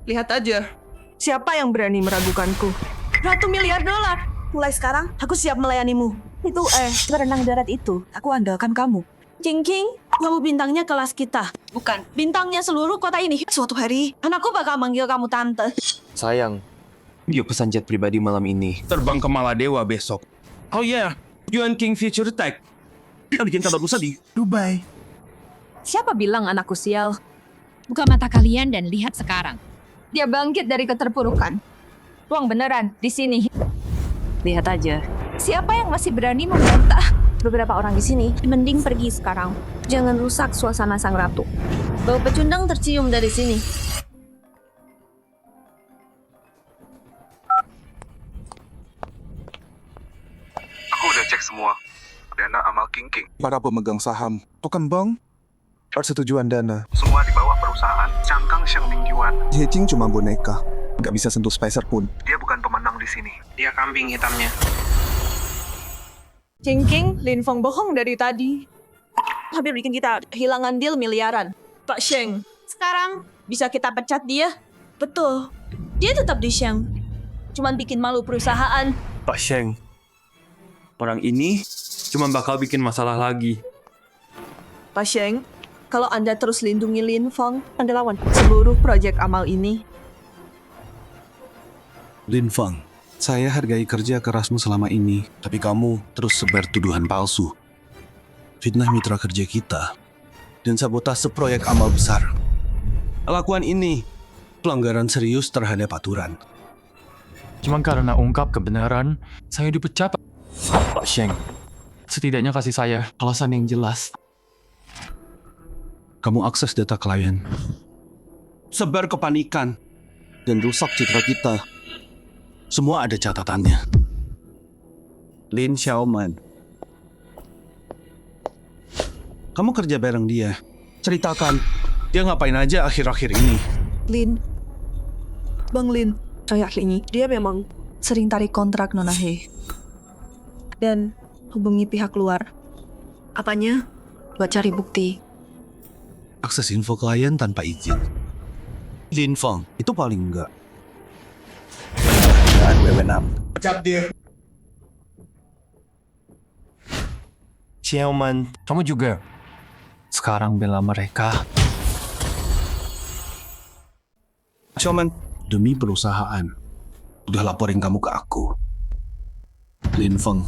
Lihat aja, siapa yang berani meragukanku? Ratu miliar dolar. Mulai sekarang, aku siap melayanimu. Itu berenang darat itu, aku andalkan kamu. Cingking, kamu bintangnya kelas kita. Bukan, bintangnya seluruh kota ini. Suatu hari, anakku bakal manggil kamu tante. Sayang, dia pesan jet pribadi malam ini. Terbang ke Maladewa besok. Oh yeah, Yuan King Future Tech. Kita bikin kantor pusat di Dubai. Siapa bilang anakku sial? Buka mata kalian dan lihat sekarang. Dia bangkit dari keterpurukan. Uang beneran di sini. Lihat aja. Siapa yang masih berani membantah? Beberapa orang di sini mending pergi sekarang. Jangan rusak suasana sang ratu. Bau pecundang tercium dari sini. Aku udah cek semua. Dana Amal King. Para pemegang saham, token bank, persetujuan dana. Semua di bawah perusahaan Changkang Sheng Mingyuan. Heching cuma boneka, nggak bisa sentuh Spicer pun. Dia bukan pemenang di sini. Dia kambing hitamnya. Cingking, Lin Feng bohong dari tadi. Hampir bikin kita kehilangan deal miliaran. Pak Sheng, sekarang bisa kita pecat dia? Betul, dia tetap di Sheng. Cuman bikin malu perusahaan. Pak Sheng, orang ini cuma bakal bikin masalah lagi. Pak Sheng, kalau Anda terus lindungi Lin Feng, Anda lawan seluruh proyek amal ini. Lin Feng, saya hargai kerja kerasmu selama ini, tapi kamu terus sebar tuduhan palsu. Fitnah mitra kerja kita, dan sabotase proyek amal besar. Lakukan ini pelanggaran serius terhadap aturan. Cuma karena ungkap kebenaran, saya dipecat. Pak Sheng, setidaknya kasih saya alasan yang jelas. Kamu akses data klien. Sebar kepanikan. Dan rusak citra kita. Semua ada catatannya. Lin Xiaoman. Kamu kerja bareng dia. Ceritakan, dia ngapain aja akhir-akhir ini? Lin. Bang Lin. Akhir ini dia memang sering tarik kontrak Nona He. Dan hubungi pihak luar. Apanya? Buat cari bukti. Akses info klien tanpa izin. Lin Feng, itu paling enggak. Dan wewenang. Pecat dia. Xiaoman, kamu juga sekarang bela mereka. Xiaoman, demi perusahaan. Udah laporin kamu ke aku. Lin Feng,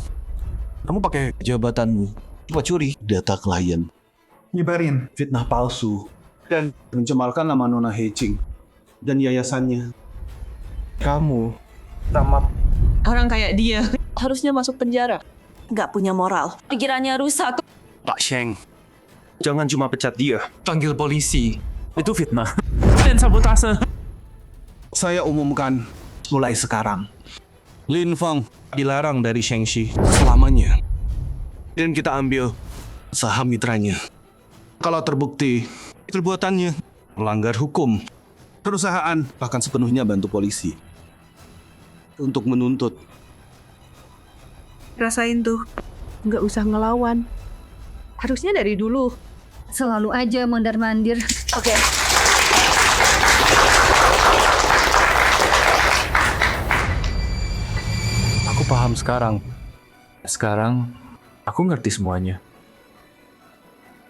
kamu pakai jabatanmu buat curi data klien. nyebarin fitnah palsu dan mencemarkan nama Nona Hei-Ching dan yayasannya. Kamu tamat. orang kayak dia harusnya masuk penjara. Nggak punya moral. Pikirannya rusak. Pak Sheng, jangan cuma pecat dia. Panggil polisi. Itu fitnah dan sabotase. Saya umumkan mulai sekarang. Lin Feng dilarang dari Shengxi selamanya. Dan kita ambil saham mitranya. Kalau terbukti perbuatannya melanggar hukum, perusahaan akan sepenuhnya bantu polisi untuk menuntut. Rasain tuh. Nggak usah ngelawan. Harusnya dari dulu. Selalu aja mondar-mandir. Oke. Aku paham sekarang. Sekarang, aku ngerti semuanya.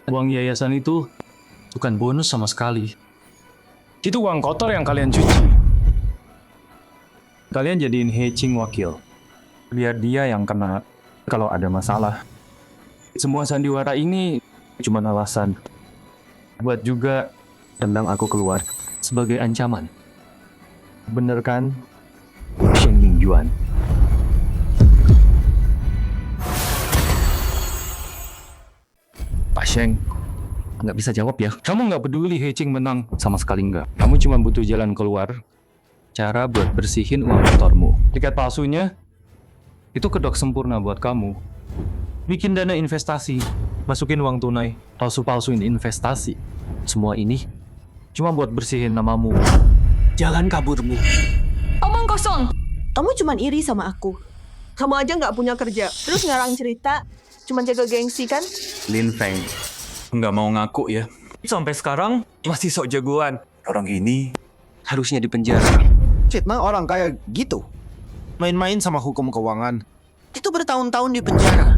Uang yayasan itu bukan bonus sama sekali. Itu uang kotor yang kalian cuci. Kalian jadiin Hei-Ching wakil. Biar dia yang kena kalau ada masalah. Semua sandiwara ini cuma alasan buat juga tendang aku keluar sebagai ancaman. Bener kan, Sheng Mingyuan? Pak Sheng, nggak bisa jawab ya? Kamu nggak peduli Hei-Ching menang? Sama sekali nggak. Kamu cuma butuh jalan keluar. Cara buat bersihin uang kotormu. Tiket palsunya, itu kedok sempurna buat kamu. Bikin dana investasi, masukin uang tunai, palsu-palsuin investasi. Semua ini cuma buat bersihin namamu. Jalan kaburmu. Omong kosong. Kamu cuma iri sama aku. Kamu aja nggak punya kerja. Terus ngarang cerita. Cuma jaga gengsi kan? Lin Feng nggak mau ngaku ya. Sampai sekarang masih sok jagoan. Orang ini harusnya dipenjara. Fitnah orang kayak gitu. Main-main sama hukum keuangan. Itu bertahun-tahun di penjara.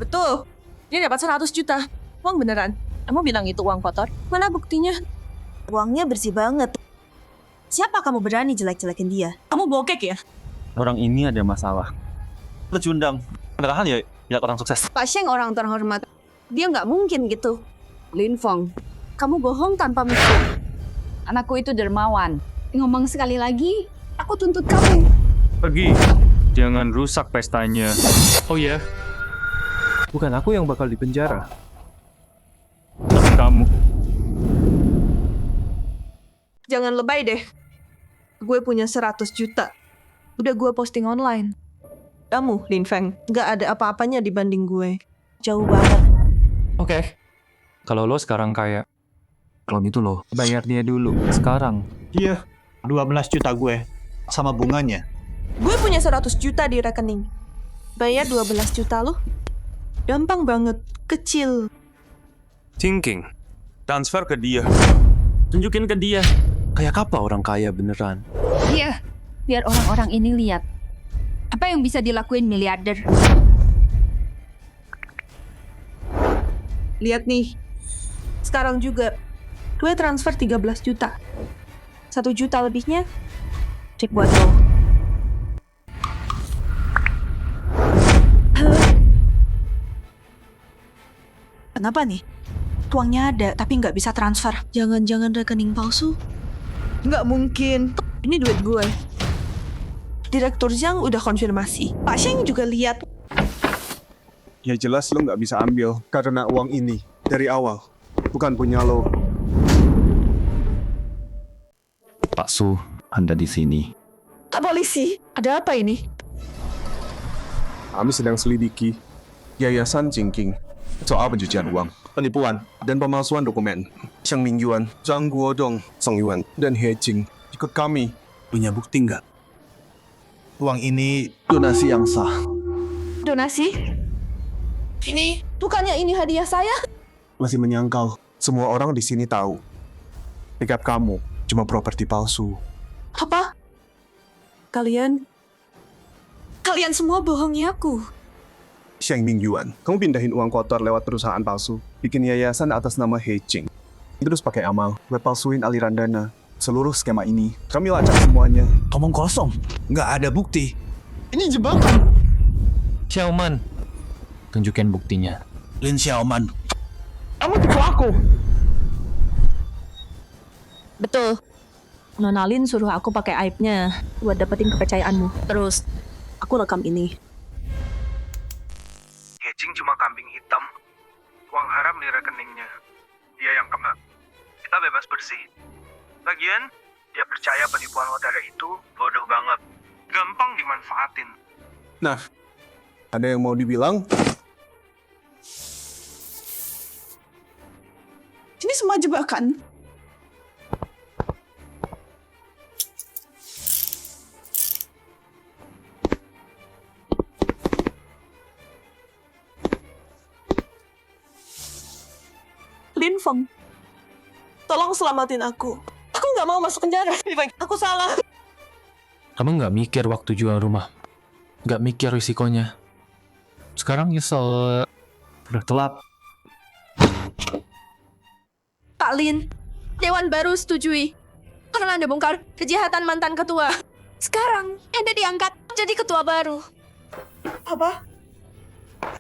Betul. Dia dapat 100 juta. Uang beneran. Kamu bilang itu uang kotor? Mana buktinya? Uangnya bersih banget. Siapa kamu berani jelek-jelekin dia? Kamu bokek ya? Orang ini ada masalah. Pecundang. Padahal ya orang sukses. Pak Sheng orang terhormat. Dia nggak mungkin gitu. Lin Feng, kamu bohong tanpa mikir. Anakku itu dermawan. Ngomong sekali lagi, aku tuntut kamu. Pergi. Jangan rusak pestanya. Oh ya, bukan aku yang bakal dipenjara. Tapi kamu. Jangan lebay deh. Gue punya 100 juta. Udah gue posting online. Kamu, Lin Feng, nggak ada apa-apanya dibanding gue. Jauh banget. Oke. Kalau lo sekarang kaya, kalau itu lo bayar dia dulu. Sekarang. Iya, 12 juta gue. Sama bunganya. Gue punya 100 juta di rekening. Bayar 12 juta lo. Gampang banget. Kecil. Thinking. Transfer ke dia. Tunjukin ke dia. Kayak apa orang kaya beneran? Iya, biar orang-orang ini lihat. Apa yang bisa dilakuin miliarder? Lihat nih. Sekarang juga. Gue transfer 13 juta. 1 juta lebihnya. Cek buat lo. Kenapa nih? Uangnya ada, tapi nggak bisa transfer. Jangan-jangan rekening palsu? Nggak mungkin. Ini duit gue. Direktur Zhang udah konfirmasi. Pak Sheng juga lihat. Ya jelas lo nggak bisa ambil karena uang ini dari awal bukan punya lo. Pak Su, Anda di sini. Pak polisi, ada apa ini? Kami sedang selidiki Yayasan Jingking soal pencucian uang, penipuan, dan pemalsuan dokumen. Xiang Mingyuan, Zhang Guodong, Song Yuan, dan He Jing ikut kami. Punya bukti nggak? Uang ini donasi yang sah. Donasi? Ini, bukannya ini hadiah saya? Masih menyangkal. Semua orang di sini tahu. Tiket kamu cuma properti palsu. Apa? Kalian semua bohongi aku. Xiang Mingyuan, kamu pindahin uang kotor lewat perusahaan palsu, bikin yayasan atas nama He Jing. Terus pakai amal, buat palsuin aliran dana. Seluruh skema ini, kami lacak semuanya. Omong kosong. Nggak ada bukti. Ini jebakan. Xiaoman, tunjukin buktinya. Lin Xiaoman. Kamu tipu aku. Betul. Nona Lin suruh aku pakai aibnya buat dapetin kepercayaanmu. Terus, aku rekam ini. Hejing cuma kambing hitam. Uang haram di rekeningnya. Dia yang kena. Kita bebas bersih. Lagian, dia percaya penipuan Lotera itu bodoh banget. Gampang dimanfaatin. Nah, ada yang mau dibilang? Ini semua jebakan. Lin Feng, tolong selamatin aku. Aku nggak mau masuk penjara. Aku salah. Kamu nggak mikir waktu jual rumah? Nggak mikir risikonya? Sekarang nyesel. Udah telat. Pak Lin, Dewan baru setujui. Karena Anda bongkar kejahatan mantan ketua. Sekarang Anda diangkat jadi ketua baru. Apa?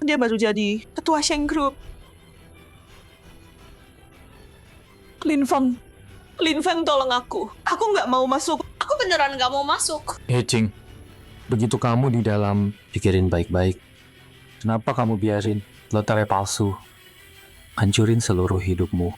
Dia baru jadi ketua Sheng Group. Lin Feng tolong aku. Aku nggak mau masuk. Aku beneran nggak mau masuk. He Jing, begitu kamu di dalam, pikirin baik-baik. Kenapa kamu biarin lotre palsu hancurin seluruh hidupmu?